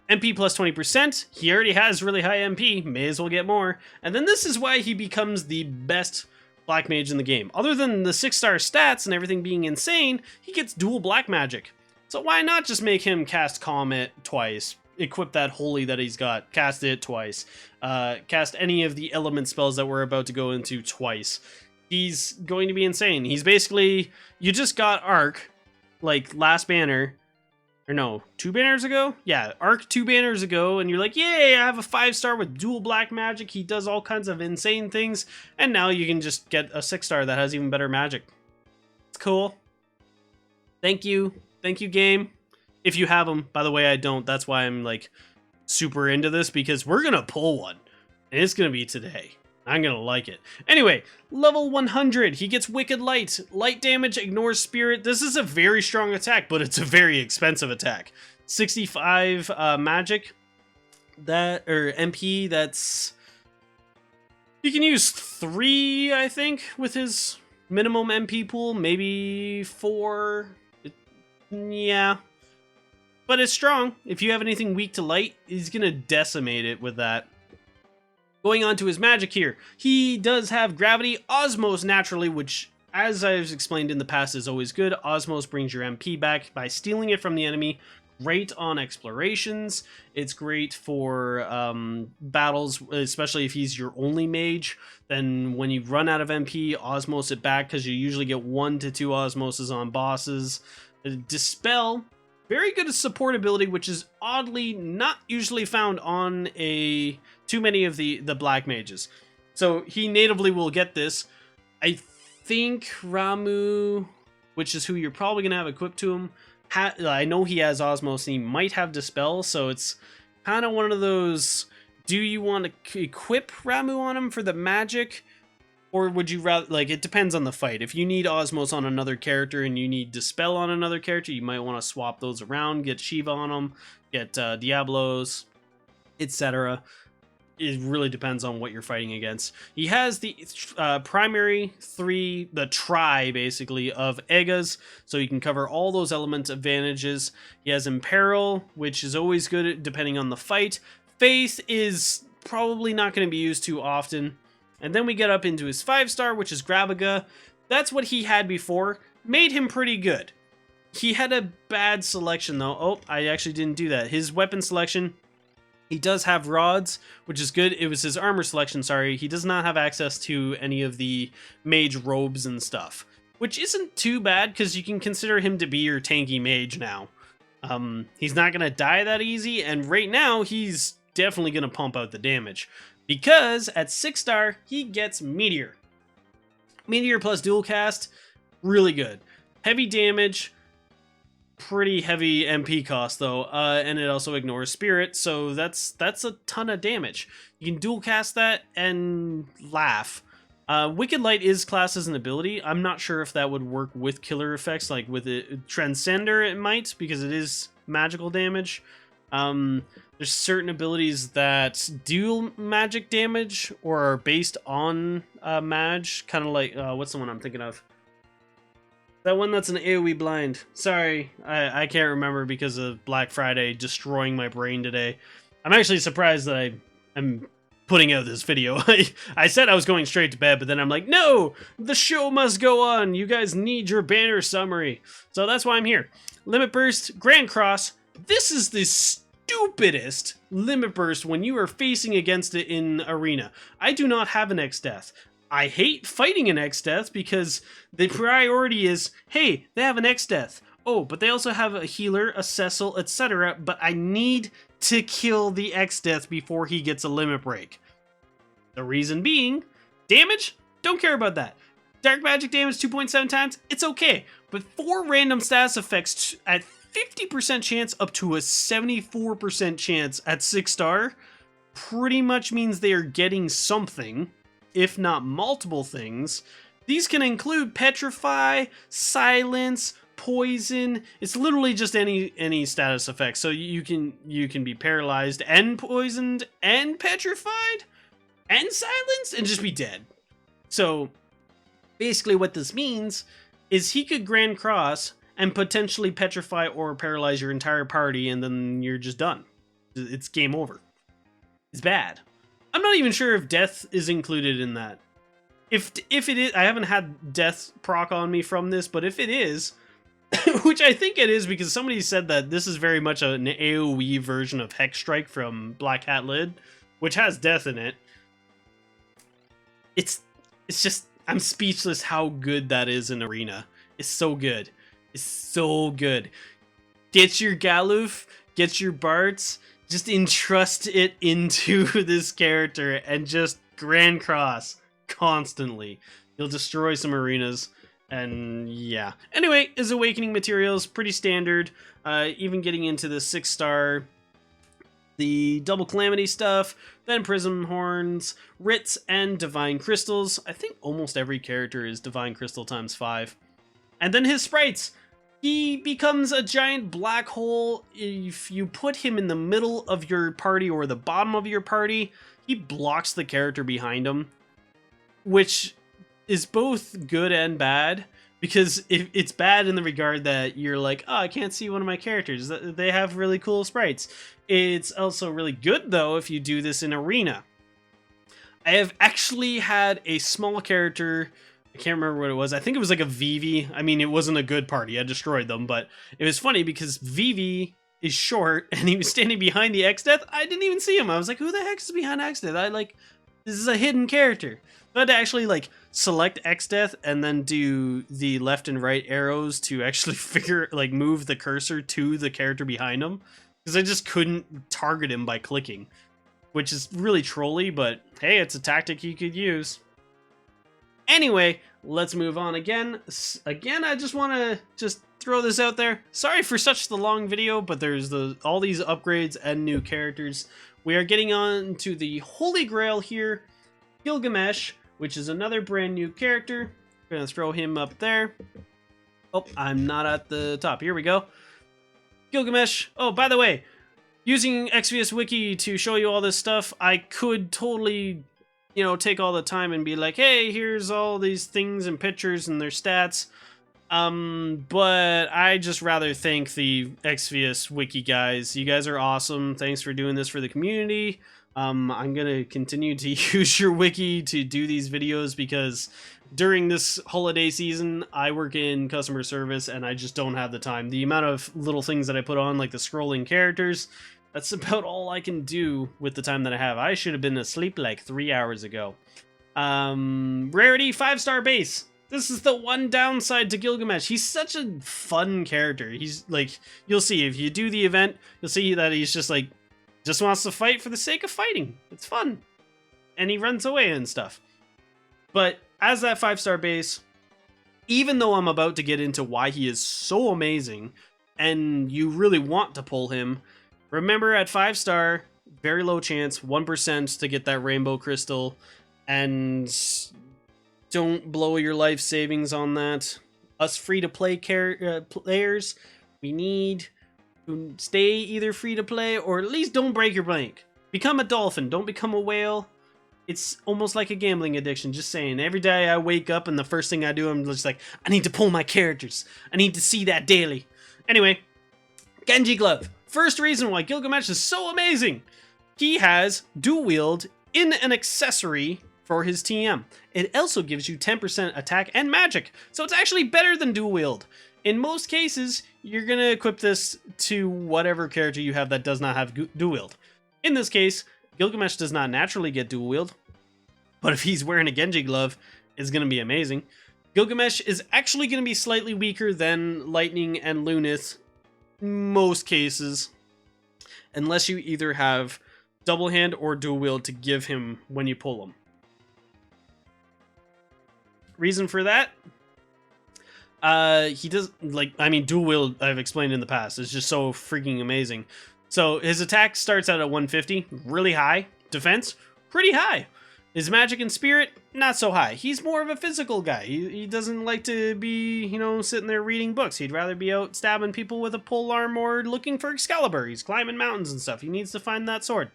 A: MP plus 20%. He already has really high MP. May as well get more. And then this is why he becomes the best black mage in the game. Other than the 6-star stats and everything being insane, he gets dual black magic. So why not just make him cast Comet twice? Equip that Holy that he's got, cast it twice. Cast any of the element spells that we're about to go into twice. He's going to be insane. He's basically, you just got Arc, like last banner, or no, 2 banners ago? Yeah, Arc 2 banners ago, and you're like, yay, I have a 5-star with dual black magic. He does all kinds of insane things, and now you can just get a 6-star that has even better magic. It's cool. Thank you. Thank you, game. If you have them. By the way, I don't. That's why I'm like super into this, because we're gonna pull one, and it's gonna be today. I'm gonna like it. Anyway, level 100. He gets Wicked Light. Light damage, ignores spirit. This is a very strong attack, but it's a very expensive attack. 65 magic. Or MP, that's... He can use 3, I think, with his minimum MP pool. Maybe 4. Yeah. But it's strong. If you have anything weak to light, he's gonna decimate it with that. Going on to his magic here, he does have Gravity, Osmos naturally, which, as I've explained in the past, is always good. Osmos brings your MP back by stealing it from the enemy. Great on explorations. It's great for battles, especially if he's your only mage. Then when you run out of MP, Osmos it back, because you usually get 1 to 2 Osmoses on bosses. Dispel, very good support ability, which is oddly not usually found on too many of the black mages. So he natively will get this. I think Ramu, which is who you're probably going to have equipped to him, I know he has Osmos and he might have Dispel, so it's kind of one of those, do you want to equip Ramu on him for the magic? Or would you rather, like, it depends on the fight. If you need Osmos on another character and you need Dispel on another character, you might want to swap those around, get Shiva on them, get Diablos, etc. It really depends on what you're fighting against. He has the primary 3, the try, basically, of Egas, so he can cover all those element advantages. He has Imperil, which is always good depending on the fight. Faith is probably not going to be used too often. And then we get up into his 5-star, which is Graviga. That's what he had before. Made him pretty good. He had a bad selection, though. Oh, I actually didn't do that. His weapon selection, he does have rods, which is good. It was his armor selection, sorry. He does not have access to any of the mage robes and stuff, which isn't too bad, because you can consider him to be your tanky mage now. He's not going to die that easy, and right now, he's definitely going to pump out the damage. Because at 6-star, he gets Meteor. Meteor plus dual cast, really good. Heavy damage, pretty heavy MP cost though, and it also ignores spirit, so that's a ton of damage. You can dual cast that and laugh. Wicked Light is classed as an ability. I'm not sure if that would work with killer effects, like with it, Transcender it might, because it is magical damage. There's certain abilities that do magic damage or are based on mag, kind of like, what's the one I'm thinking of? That one that's an AoE blind. Sorry, I can't remember because of Black Friday destroying my brain today. I'm actually surprised that I'm putting out this video. I said I was going straight to bed, but then I'm like, no, the show must go on. You guys need your banner summary. So that's why I'm here. Limit Burst, Grand Cross. This is the stupidest Limit Burst when you are facing against it in Arena. I do not have an X-Death. I hate fighting an X-Death because the priority is, hey, they have an X-Death. Oh, but they also have a healer, a Cecil, etc. But I need to kill the X-Death before he gets a limit break. The reason being, damage? Don't care about that. Dark magic damage 2.7 times? It's okay. But 4 random status effects at 50% chance up to a 74% chance at 6-star pretty much means they are getting something, if not multiple things. These can include Petrify, Silence, Poison. It's literally just any status effect. So you can be paralyzed and poisoned and petrified and silenced and just be dead. So basically what this means is he could Grand Cross and potentially petrify or paralyze your entire party, and then you're just done. It's game over. It's bad. I'm not even sure if death is included in that. If it is, I haven't had death proc on me from this, but if it is, which I think it is because somebody said that this is very much an AoE version of Hex Strike from Black Hat Lid, which has death in it. It's just, I'm speechless how good that is in Arena. It's so good. It's so good. Get your Galuf, get your Barts, just entrust it into this character and just Grand Cross constantly. You'll destroy some arenas, and yeah. Anyway, his Awakening materials, pretty standard. Even getting into the 6-star, the Double Calamity stuff, then Prism Horns, Writs, and Divine Crystals. I think almost every character is Divine Crystal times 5. And then his sprites. He becomes a giant black hole. If you put him in the middle of your party or the bottom of your party, he blocks the character behind him, which is both good and bad, because it's bad in the regard that you're like, oh, I can't see one of my characters. They have really cool sprites. It's also really good, though, if you do this in Arena. I have actually had a small character, I can't remember what it was. I think it was like a Vivi. I mean, it wasn't a good party. I destroyed them, but it was funny because Vivi is short and he was standing behind the X-Death. I didn't even see him. I was like, who the heck is behind X-Death? This is a hidden character. So I had to actually like select X-Death and then do the left and right arrows to actually move the cursor to the character behind him, because I just couldn't target him by clicking, which is really trolly, but hey, it's a tactic you could use. Anyway, let's move on again. I just want to throw this out there. Sorry for such the long video, but there's all these upgrades and new characters. We are getting on to the Holy Grail here, Gilgamesh, which is another brand new character. I'm going to throw him up there. Oh, I'm not at the top. Here we go. Gilgamesh. Oh, by the way, using XVS Wiki to show you all this stuff, I could totally, take all the time and be like, hey, here's all these things and pictures and their stats. But I just rather thank the XVS Wiki guys. You guys are awesome. Thanks for doing this for the community. I'm going to continue to use your wiki to do these videos because during this holiday season, I work in customer service and I just don't have the time. The amount of little things that I put on, like the scrolling characters, that's about all I can do with the time that I have. I should have been asleep like 3 hours ago. Rarity, 5-star base. This is the one downside to Gilgamesh. He's such a fun character. He's like, you'll see if you do the event, you'll see that he's just like, just wants to fight for the sake of fighting. It's fun. And he runs away and stuff. But as that 5-star base, Even though I'm about to get into why he is so amazing and you really want to pull him, remember at 5-star, very low chance, 1% to get that rainbow crystal, and don't blow your life savings on that. Us free-to-play players, we need to stay either free-to-play or at least don't break your bank. Become a dolphin, don't become a whale. It's almost like a gambling addiction, just saying. Every day I wake up and the first thing I do, I'm just like, I need to pull my characters. I need to see that daily. Anyway, Genji Glove. First reason why Gilgamesh is so amazing. He has dual wield in an accessory for his TM. It also gives you 10% attack and magic, so it's actually better than dual wield. In most cases, you're going to equip this to whatever character you have that does not have dual wield. In this case, Gilgamesh does not naturally get dual wield, but if he's wearing a Genji glove, it's going to be amazing. Gilgamesh is actually going to be slightly weaker than Lightning and Lunith most cases, unless you either have double hand or dual wield to give him when you pull him. Reason for that? He does, dual wield, I've explained in the past, is just so freaking amazing. So his attack starts out at 150, really high. Defense, pretty high. His magic and spirit, not so high. He's more of a physical guy. He doesn't like to be, sitting there reading books. He'd rather be out stabbing people with a pole arm or looking for Excalibur. He's climbing mountains and stuff. He needs to find that sword.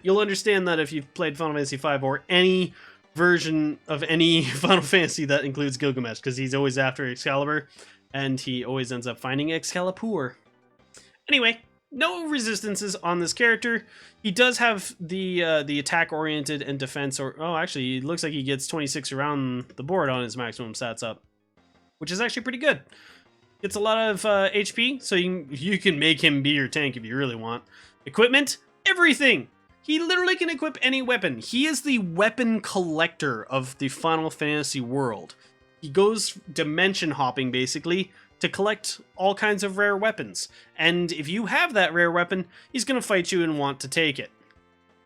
A: You'll understand that if you've played Final Fantasy V or any version of any Final Fantasy that includes Gilgamesh, because he's always after Excalibur, and he always ends up finding Excalibur. Anyway, no resistances on this character. He does have the attack oriented and defense, actually, it looks like he gets 26 around the board on his maximum stats up, which is actually pretty good. Gets a lot of HP, so you can make him be your tank if you really want. Equipment, everything. He literally can equip any weapon. He is the weapon collector of the Final Fantasy world. He goes dimension hopping, basically, to collect all kinds of rare weapons. And if you have that rare weapon, he's going to fight you and want to take it.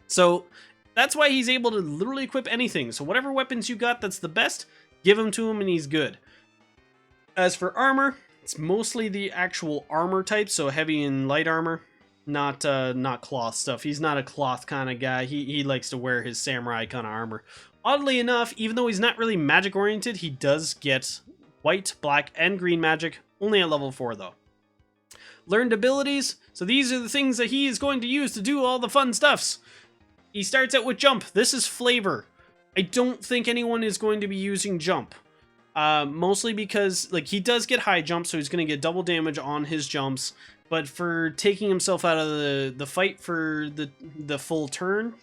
A: So that's why he's able to literally equip anything. So whatever weapons you got that's the best, give them to him and he's good. As for armor, it's mostly the actual armor type, so heavy and light armor. Not cloth stuff. He's not a cloth kind of guy. He likes to wear his samurai kind of armor. Oddly enough, even though he's not really magic oriented, he does get white, black, and green magic, only at level 4 though. Learned abilities. So these are the things that he is going to use to do all the fun stuffs. He starts out with jump. This is flavor. I don't think anyone is going to be using jump. Mostly because he does get high jump, so he's going to get double damage on his jumps. But for taking himself out of the fight for the full turn,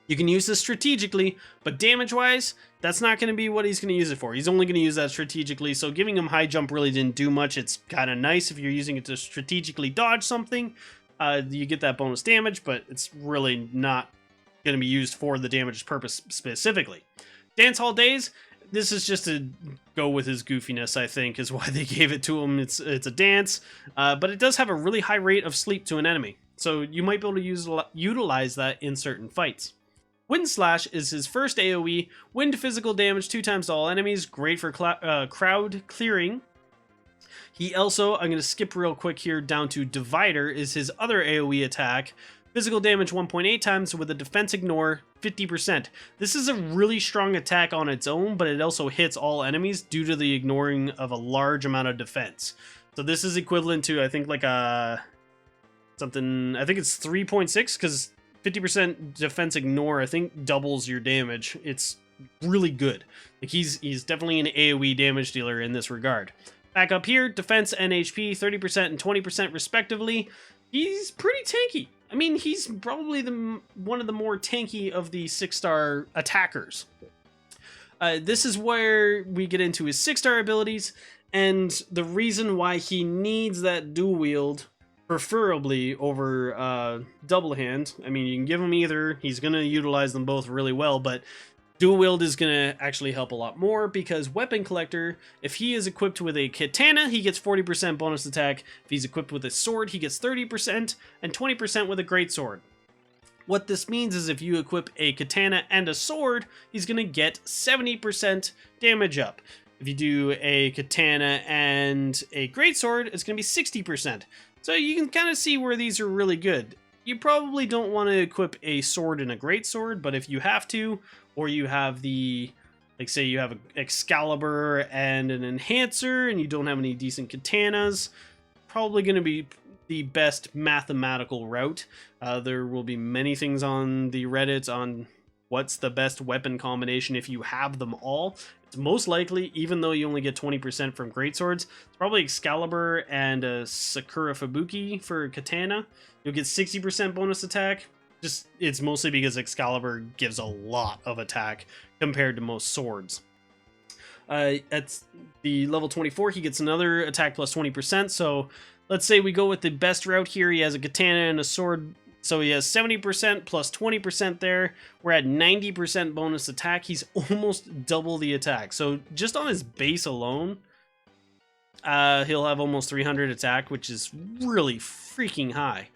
A: you can use this strategically, but damage-wise, that's not going to be what he's going to use it for. He's only going to use that strategically, so giving him high jump really didn't do much. It's kind of nice if you're using it to strategically dodge something. You get that bonus damage, but it's really not going to be used for the damage purpose specifically. Dance Hall Days, this is just to go with his goofiness, I think, is why they gave it to him. It's a dance, but it does have a really high rate of sleep to an enemy, so you might be able to utilize that in certain fights. Wind Slash is his first AoE. Wind physical damage 2 times to all enemies. Great for crowd clearing. He also, I'm going to skip real quick here down to Divider, is his other AoE attack. Physical damage 1.8 times with a defense ignore 50%. This is a really strong attack on its own, but it also hits all enemies due to the ignoring of a large amount of defense. So this is equivalent to, I think, I think it's 3.6, because 50% defense ignore, I think, doubles your damage. It's really good. He's definitely an AoE damage dealer in this regard. Back up here, defense and HP, 30% and 20% respectively. He's pretty tanky. I mean, he's probably one of the more tanky of the 6-star attackers. This is where we get into his 6-star abilities, and the reason why he needs that dual wield, preferably over double hand. I mean, you can give him either. He's going to utilize them both really well, but dual wield is going to actually help a lot more, because Weapon Collector, if he is equipped with a katana, he gets 40% bonus attack. If he's equipped with a sword, he gets 30% and 20% with a greatsword. What this means is if you equip a katana and a sword, he's going to get 70% damage up. If you do a katana and a greatsword, it's going to be 60%. So you can kind of see where these are really good. You probably don't want to equip a sword and a greatsword, but if you have to, or you have the, like say you have an Excalibur and an Enhancer and you don't have any decent katanas, probably going to be the best mathematical route. There will be many things on the Reddit on what's the best weapon combination if you have them all. It's most likely, even though you only get 20% from greatswords, it's probably Excalibur and a Sakura Fubuki for katana. You'll get 60% bonus attack. Just it's mostly because Excalibur gives a lot of attack compared to most swords. At the level 24, he gets another attack plus 20%. So let's say we go with the best route here. He has a katana and a sword. So he has 70% plus 20% there. We're at 90% bonus attack. He's almost double the attack. So just on his base alone, he'll have almost 300 attack, which is really freaking high.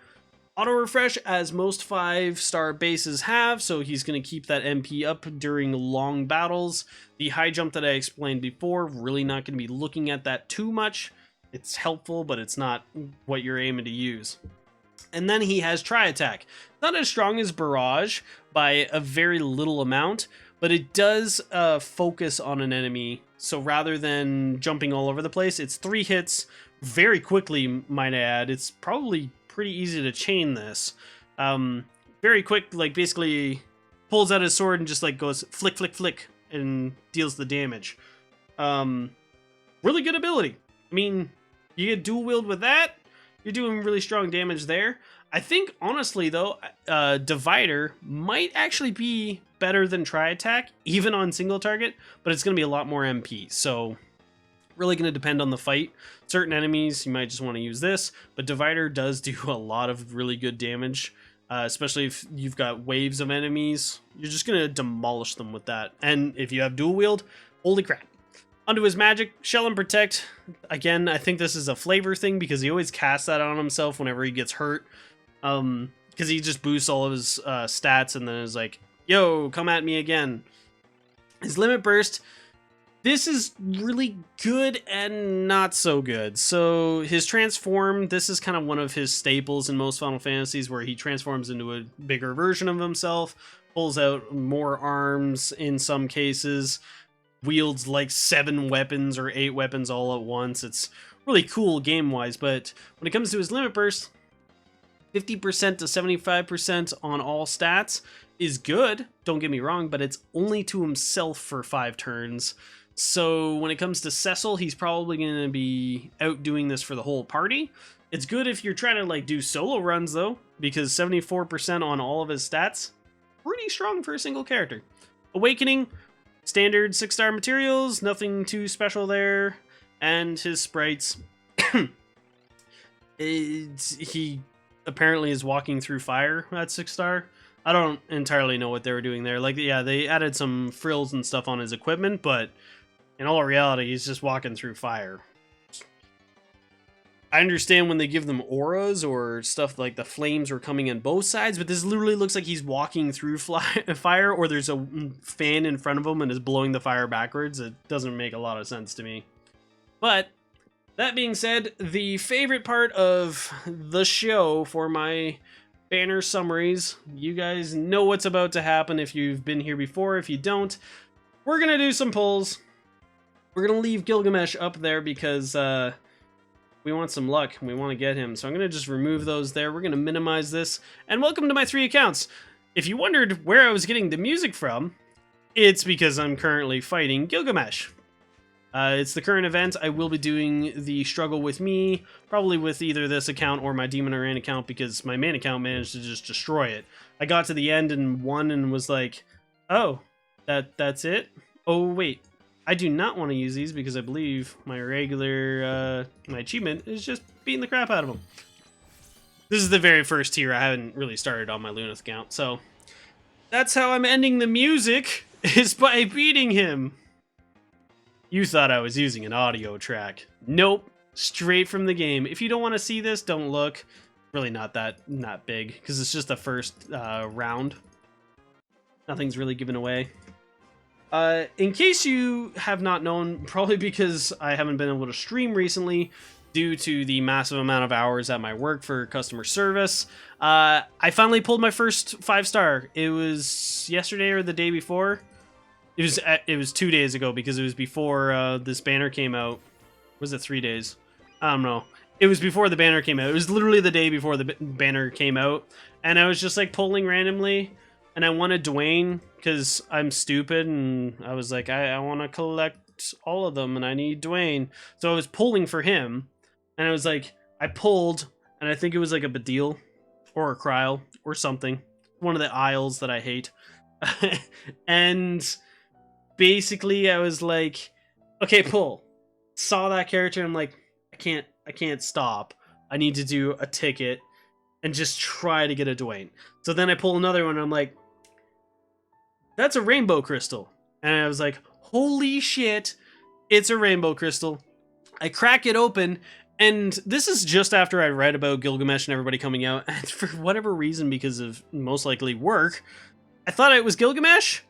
A: Auto refresh, as most 5-star bases have, so he's going to keep that MP up during long battles. The high jump that I explained before, really not going to be looking at that too much. It's helpful, but it's not what you're aiming to use. And then he has Tri-Attack. Not as strong as Barrage by a very little amount, but it does focus on an enemy. So rather than jumping all over the place, it's 3 hits very quickly, might I add. It's probably pretty easy to chain this. Very quick, like basically pulls out his sword and just like goes flick, flick, flick and deals the damage. Really good ability. I mean, you get dual wield with that, you're doing really strong damage there. I think, honestly, though, Divider might actually be better than Tri-Attack, even on single target, but it's going to be a lot more MP, so really going to depend on the fight. Certain enemies, you might just want to use this, but Divider does do a lot of really good damage, especially if you've got waves of enemies. You're just going to demolish them with that, and if you have dual wield, holy crap. Onto his magic, Shell and Protect. Again, I think this is a flavor thing because he always casts that on himself whenever he gets hurt. Because he just boosts all of his stats and then is like, yo, come at me again. His Limit Burst, this is really good and not so good. So his Transform, this is kind of one of his staples in most Final Fantasies where he transforms into a bigger version of himself, pulls out more arms in some cases, wields like 7 weapons or 8 weapons all at once. It's really cool game-wise, but when it comes to his Limit Burst, 50% to 75% on all stats is good, don't get me wrong, but it's only to himself for 5 turns. So when it comes to Cecil, he's probably going to be outdoing this for the whole party. It's good if you're trying to like do solo runs though, because 74% on all of his stats, pretty strong for a single character. Awakening, standard 6-star materials, nothing too special there. And his sprites, he apparently is walking through fire at 6-star. I don't entirely know what they were doing there. Like, yeah, they added some frills and stuff on his equipment, but in all reality, he's just walking through fire. I understand when they give them auras or stuff like the flames are coming in both sides, but this literally looks like he's walking through fire, or there's a fan in front of him and is blowing the fire backwards. It doesn't make a lot of sense to me. But that being said, the favorite part of the show for my banner summaries, you guys know what's about to happen if you've been here before. If you don't, we're going to do some pulls. We're going to leave Gilgamesh up there because we want some luck and we want to get him. So I'm going to just remove those there. We're going to minimize this. And welcome to my 3 accounts. If you wondered where I was getting the music from, it's because I'm currently fighting Gilgamesh. It's the current event. I will be doing the struggle with me, probably with either this account or my Demon Rain account, because my main account managed to just destroy it. I got to the end and won and was like, oh, that's it? Oh, wait. I do not want to use these because I believe my regular, my achievement is just beating the crap out of them. This is the very first tier. I haven't really started on my Lunith account, so that's how I'm ending the music, is by beating him. You thought I was using an audio track. Nope, straight from the game. If you don't want to see this, don't look. Really not big, because it's just the first round. Nothing's really given away. In case you have not known, probably because I haven't been able to stream recently due to the massive amount of hours at my work for customer service, I finally pulled my first 5-star. It was yesterday or the day before. It was 2 days ago because it was before this banner came out. Was it 3 days? I don't know. It was before the banner came out. It was literally the day before the banner came out, and I was just like pulling randomly, and I wanted Dwayne because I'm stupid, and I was like, I want to collect all of them, and I need Dwayne, so I was pulling for him, and I was like, I pulled, and I think it was like a Badil or a Kryl or something, one of the aisles that I hate, and basically I was like, okay, pull. Saw that character, and I'm like, I can't stop. I need to do a ticket and just try to get a Dwayne. So then I pull another one, and I'm like, that's a rainbow crystal. And I was like, holy shit, it's a rainbow crystal. I crack it open, and this is just after I read about Gilgamesh and everybody coming out, and for whatever reason, because of most likely work, I thought it was Gilgamesh.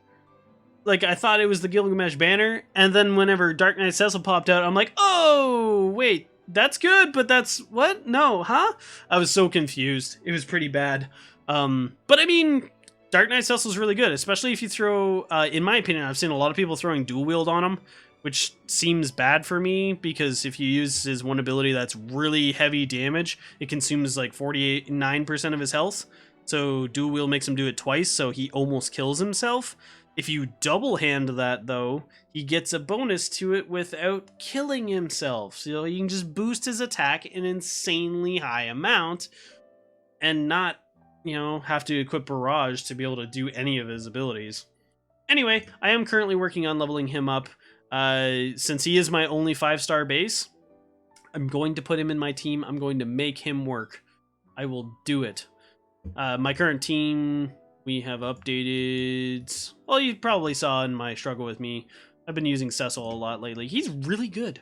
A: Like, I thought it was the Gilgamesh banner, and then whenever Dark Knight Cecil popped out, I'm like, oh, wait, that's good, but that's, what? No, huh? I was so confused. It was pretty bad. But I mean, Dark Knight Cecil's really good, especially if you throw, in my opinion, I've seen a lot of people throwing dual wield on him, which seems bad for me, because if you use his one ability that's really heavy damage, it consumes like 49% of his health, so dual wield makes him do it twice, so he almost kills himself. If you double hand that, though, he gets a bonus to it without killing himself. So you can just boost his attack an insanely high amount and not, you know, have to equip Barrage to be able to do any of his abilities. Anyway, I am currently working on leveling him up. Since he is my only 5-star base, I'm going to put him in my team. I'm going to make him work. I will do it. My current team... we have updated... well, you probably saw in my struggle with me, I've been using Cecil a lot lately. He's really good.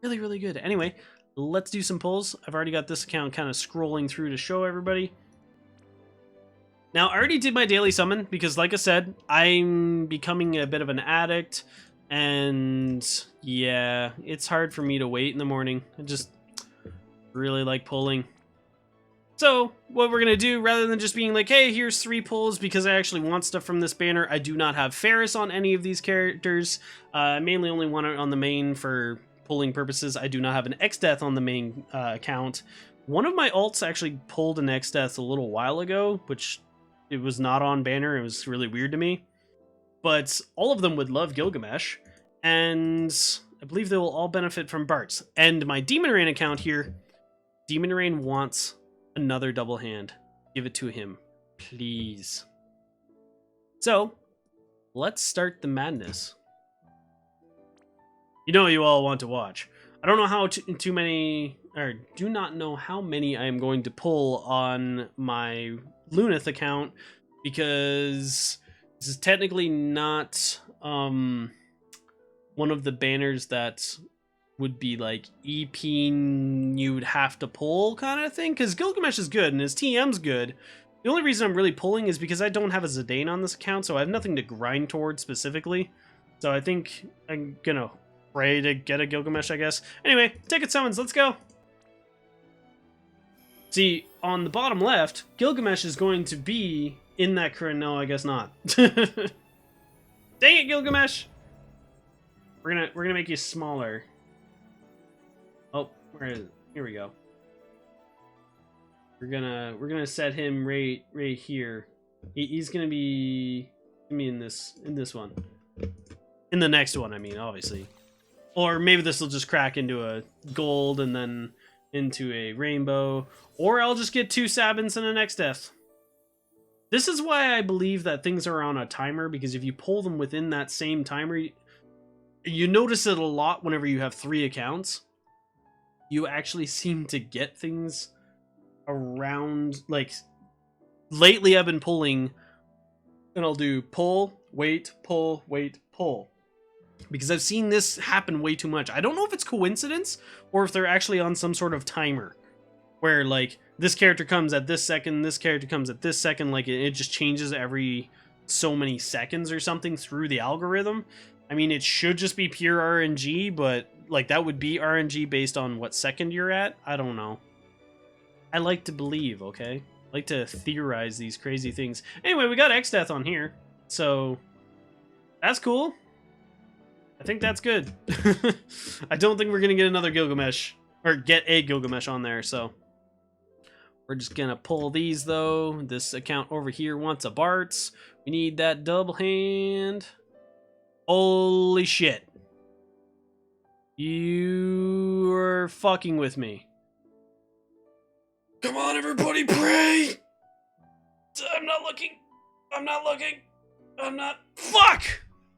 A: Really, really good. Anyway, let's do some pulls. I've already got this account kind of scrolling through to show everybody. Now, I already did my daily summon because, like I said, I'm becoming a bit of an addict. And, yeah, it's hard for me to wait in the morning. I just really like pulling. So, what we're going to do, rather than just being like, hey, here's 3 pulls because I actually want stuff from this banner, I do not have Ferris on any of these characters. I mainly only want it on the main for pulling purposes. I do not have an X-Death on the main account. One of my alts actually pulled an X-Death a little while ago, which it was not on banner. It was really weird to me. But all of them would love Gilgamesh, and I believe they will all benefit from Bart's. And my Demon Rain account here, Demon Rain wants... another double hand. Give it to him, please. So, let's start the madness. You know you all want to watch. I don't know how too many, or do not know how many I am going to pull on my Lunith account, because this is technically not one of the banners that would be like EP you'd have to pull kind of thing, because Gilgamesh is good and his TM's good. The only reason I'm really pulling is because I don't have a Zidane on this account, so I have nothing to grind towards specifically. So I think I'm gonna pray to get a Gilgamesh, I guess. Anyway, ticket summons, let's go. See, on the bottom left, Gilgamesh is going to be in that current... no, I guess not. Dang it, Gilgamesh! We're gonna make you smaller. Oh, where is it? Here we go. We're gonna set him right here. He's gonna be in this one. In the next one, I mean, obviously. Or maybe this will just crack into a gold and then into a rainbow. Or I'll just get 2 Sabins and an X-Death. This is why I believe that things are on a timer, because if you pull them within that same timer, you notice it a lot whenever you have 3 accounts. You actually seem to get things around, like, lately I've been pulling, and I'll do pull, wait, pull, wait, pull. Because I've seen this happen way too much. I don't know if it's coincidence, or if they're actually on some sort of timer. Where, like, this character comes at this second, this character comes at this second, like, it just changes every so many seconds or something through the algorithm. I mean, it should just be pure RNG, but like that would be RNG based on what second you're at. I don't know. I like to believe, okay? I like to theorize these crazy things. Anyway, we got X-Death on here, so that's cool. I think that's good. I don't think we're gonna get another Gilgamesh, or get a Gilgamesh on there, so we're just gonna pull these though. This account over here wants a Bartz. We need that double hand. Holy shit. You are fucking with me. Come on, everybody, pray! I'm not looking. I'm not looking. I'm not. Fuck!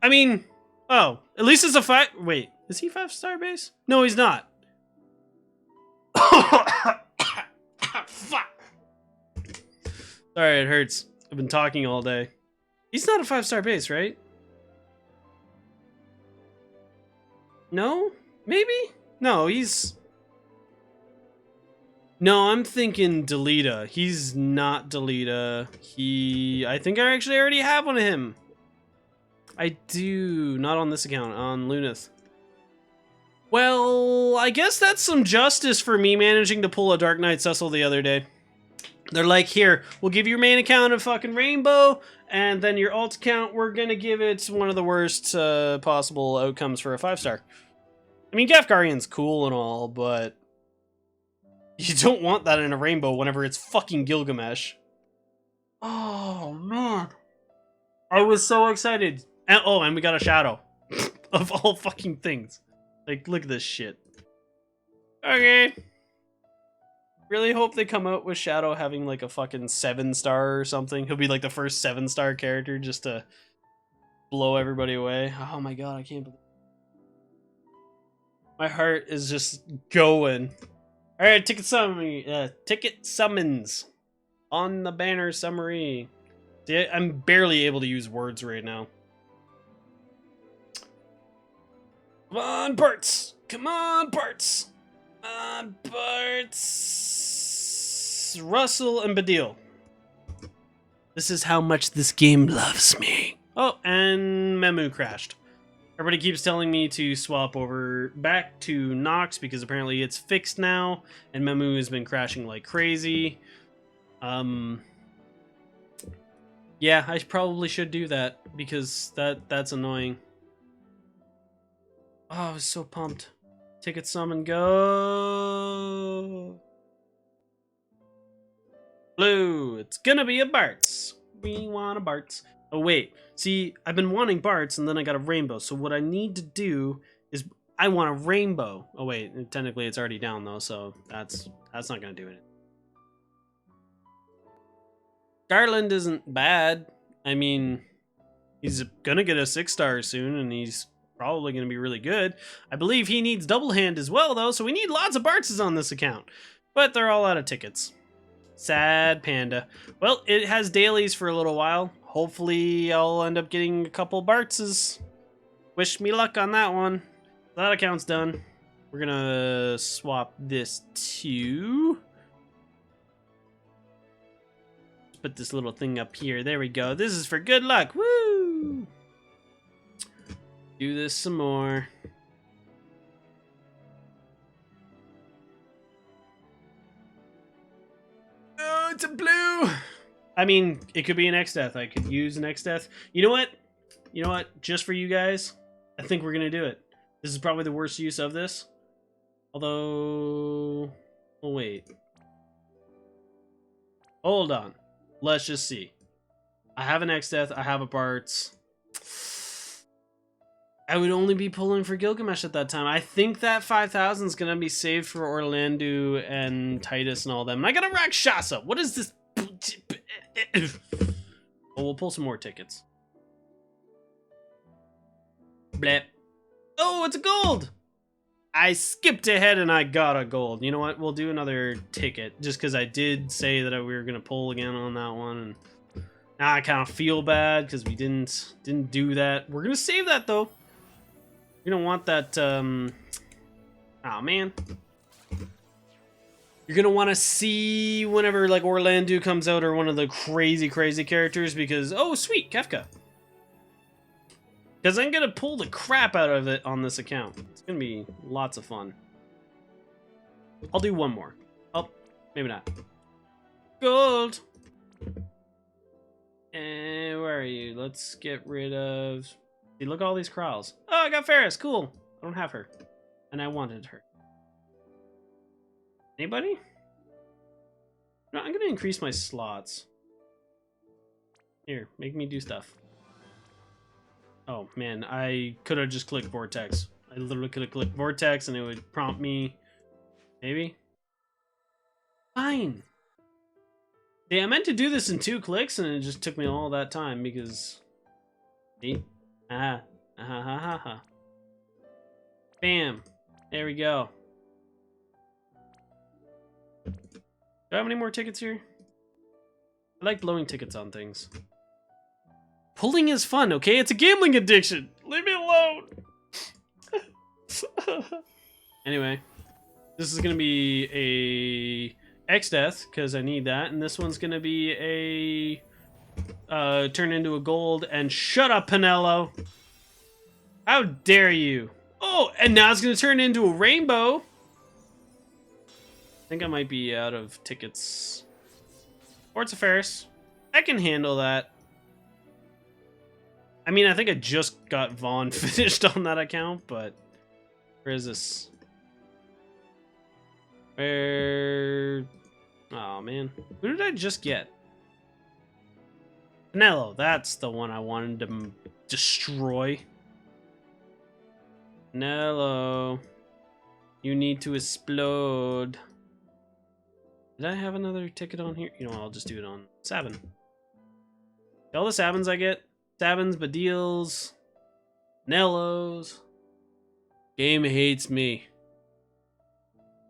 A: I mean, oh, at least it's a five. Wait, is he 5-star base? No, he's not. Fuck. Sorry, it hurts. I've been talking all day. He's not a 5-star base, right? No? Maybe? No, he's... No, I'm thinking Delita. He's not Delita. I think I actually already have one of him. I do. Not on this account, on Lunith. Well, I guess that's some justice for me managing to pull a Dark Knight Cecil the other day. They're like, here, we'll give your main account a fucking rainbow, and then your alt account, we're gonna give it one of the worst possible outcomes for a 5-star. I mean, Gafgarian's cool and all, but you don't want that in a rainbow whenever it's fucking Gilgamesh. Oh, man. I was so excited. And, oh, and we got a Shadow. Of all fucking things. Like, look at this shit. Okay. Really hope they come out with Shadow having like a fucking 7-star or something. He'll be like the first 7-star character just to blow everybody away. Oh my god, I can't believe. My heart is just going. Alright, ticket summons. On the banner summary. See, I'm barely able to use words right now. Come on, parts! Come on, parts! Parts! Russell and Badil. This is how much this game loves me. Oh, and Memu crashed. Everybody keeps telling me to swap over back to Nox because apparently it's fixed now, and Memu has been crashing like crazy. Yeah, I probably should do that because that's annoying. Oh, I was so pumped. Ticket summon, go! Blue, it's gonna be a Bartz. We want a Bartz. Oh wait, see, I've been wanting Bartz and then I got a rainbow. So what I need to do is I want a rainbow. Oh wait, technically it's already down though, so that's not gonna do it. Garland isn't bad. I mean, he's gonna get a 6-star soon, and he's probably gonna be really good. I believe he needs double hand as well though, so we need lots of Bartzes on this account. But they're all out of tickets. Sad panda. Well, it has dailies for a little while. Hopefully I'll end up getting a couple Bartzes. Wish me luck on that one. That account's done. We're gonna swap this to... Put this little thing up here. There we go. This is for good luck. Woo! Do this some more. Oh, it's a blue! I mean, it could be an X-Death. I could use an X-Death. You know what? You know what? Just for you guys, I think we're gonna do it. This is probably the worst use of this. Although... Oh, wait. Hold on. Let's just see. I have an X-Death. I have a Bartz. I would only be pulling for Gilgamesh at that time. I think that 5,000 is going to be saved for Orlando and Titus and all them. And I got a Rakshasa. What is this? Oh, we'll pull some more tickets. Blep. Oh, it's a gold. I skipped ahead and I got a gold. You know what? We'll do another ticket just because I did say that we were going to pull again on that one. And now I kind of feel bad because we didn't do that. We're going to save that though. We don't want that, oh man. You're gonna want to see whenever like Orlando comes out or one of the crazy characters because oh sweet Kefka. Because I'm gonna pull the crap out of it on this account. It's gonna be lots of fun. I'll do one more. Oh, maybe not. Gold. And where are you? Let's get rid of. See, look at all these Kralls. Oh, I got Ferris. Cool. I don't have her, and I wanted her. Anybody? No, I'm gonna increase my slots. Here, make me do stuff. Oh man, I could have just clicked Vortex. I literally could have clicked Vortex and it would prompt me. Maybe? Fine. Yeah, I meant to do this in 2 clicks and it just took me all that time because... See? Ah. Ah ha ha ha. Bam. There we go. Do I have any more tickets here? I like blowing tickets on things. Pulling is fun, okay? It's a gambling addiction. Leave me alone. Anyway, this is gonna be a X-Death because I need that, and this one's gonna be a turn into a gold. And shut up, Pinello. How dare you? Oh, and now it's gonna turn into a rainbow. I think I might be out of tickets. Or it's a Ferris. I can handle that. I mean, I think I just got Vaughn finished on that account, but where is this? Where? Oh man, who did I just get? Pinello, that's the one I wanted to destroy. Pinello, you need to explode. Did I have another ticket on here? You know what, I'll just do it on Sabin. All the Sabins I get. Sabins, Badils, Nellos. Game hates me.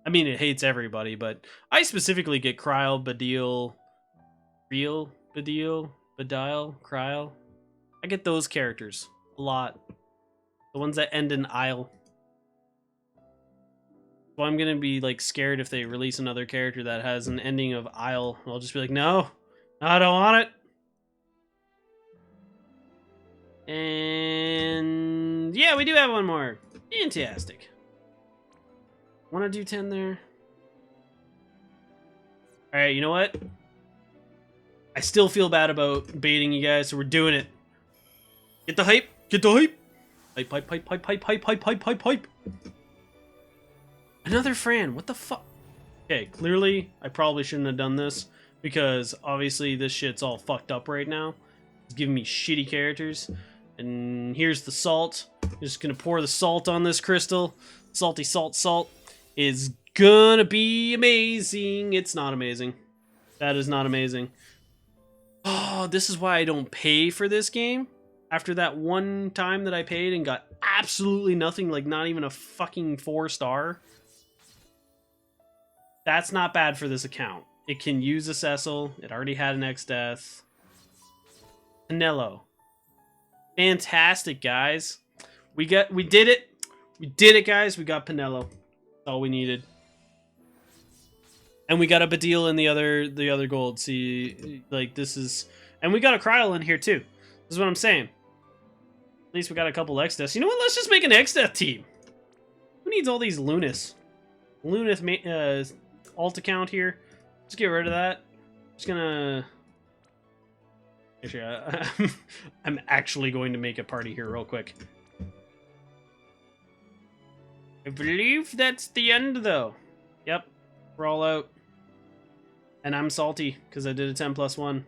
A: I mean, it hates everybody, but I specifically get Kryl, Badil, Real, Badil, Badile, Kryl. I get those characters a lot. The ones that end in Isle. So I'm gonna be like scared if they release another character that has an ending of Isle. I'll just be like, no, I don't want it. And yeah, we do have one more. Fantastic. Want to do 10 there? All right, you know what? I still feel bad about baiting you guys, so we're doing it. Get the hype. Get the hype. Hype, hype, hype, hype, hype, hype, hype, hype, hype, hype. Another Fran. What the fuck? Okay, clearly I probably shouldn't have done this because obviously this shit's all fucked up right now. It's giving me shitty characters. And here's the salt. Just gonna pour the salt on this crystal. Salty salt salt is gonna be amazing. It's not amazing. That is not amazing. Oh, this is why I don't pay for this game. After that one time that I paid and got absolutely nothing, like not even a fucking 4-star. That's not bad for this account. It can use a Cecil. It already had an X-Death. Pinello. Fantastic, guys. We did it. We did it, guys. We got Pinello. That's all we needed. And we got a Badil in the other gold. See, like this is, and we got a Kryl in here too. This is what I'm saying. At least we got a couple X-Deaths. You know what? Let's just make an X-Death team. Who needs all these Lunas? Lunas alt account here. Just get rid of that. Just gonna. Actually, I'm actually going to make a party here real quick. I believe that's the end, though. Yep, we're all out. And I'm salty, because I did a 10+1.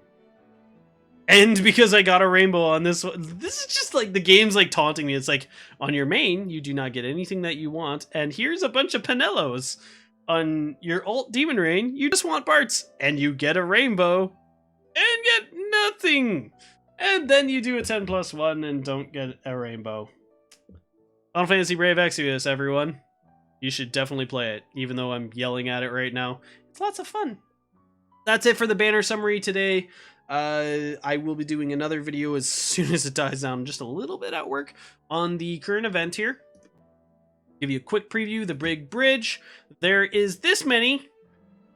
A: And because I got a rainbow on this one. This is just like, the game's like taunting me. It's like, on your main, you do not get anything that you want. And here's a bunch of Pinellos. On your alt demon reign, you just want parts. And you get a rainbow. And get nothing. And then you do a 10+1 and don't get a rainbow. Final Fantasy Brave Exvius, everyone. You should definitely play it, even though I'm yelling at it right now. It's lots of fun. That's it for the banner summary today. I will be doing another video as soon as it dies down. Just a little bit at work on the current event here. Give you a quick preview. The big bridge. There is this many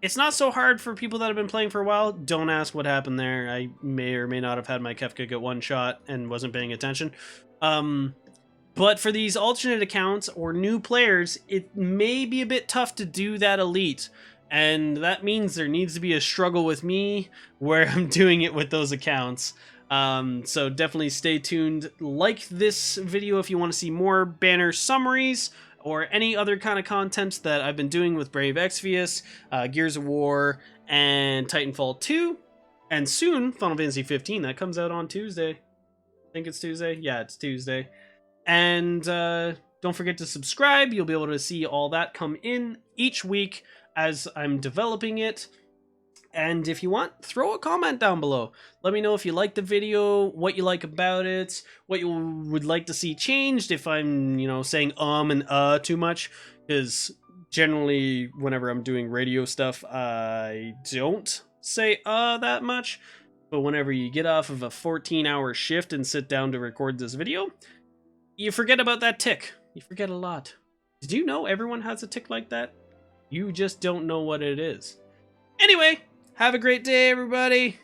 A: It's not so hard for people that have been playing for a while. Don't ask what happened there. I may or may not have had my Kefka get one shot and wasn't paying attention. But for these alternate accounts or new players, it may be a bit tough to do that elite. And that means there needs to be a struggle with me where I'm doing it with those accounts. So definitely stay tuned. Like this video if you want to see more banner summaries or any other kind of content that I've been doing with Brave Exvius, Gears of War, and Titanfall 2. And soon, Final Fantasy 15. That comes out on Tuesday. I think it's Tuesday. Yeah, it's Tuesday. And don't forget to subscribe. You'll be able to see all that come in each week as I'm developing it. And if you want, throw a comment down below. Let me know if you like the video, what you like about it, what you would like to see changed, if I'm, saying and too much. Because generally, whenever I'm doing radio stuff, I don't say that much. But whenever you get off of a 14-hour shift and sit down to record this video, you forget about that tick. You forget a lot. Did you know everyone has a tick like that? You just don't know what it is. Anyway, have a great day, everybody.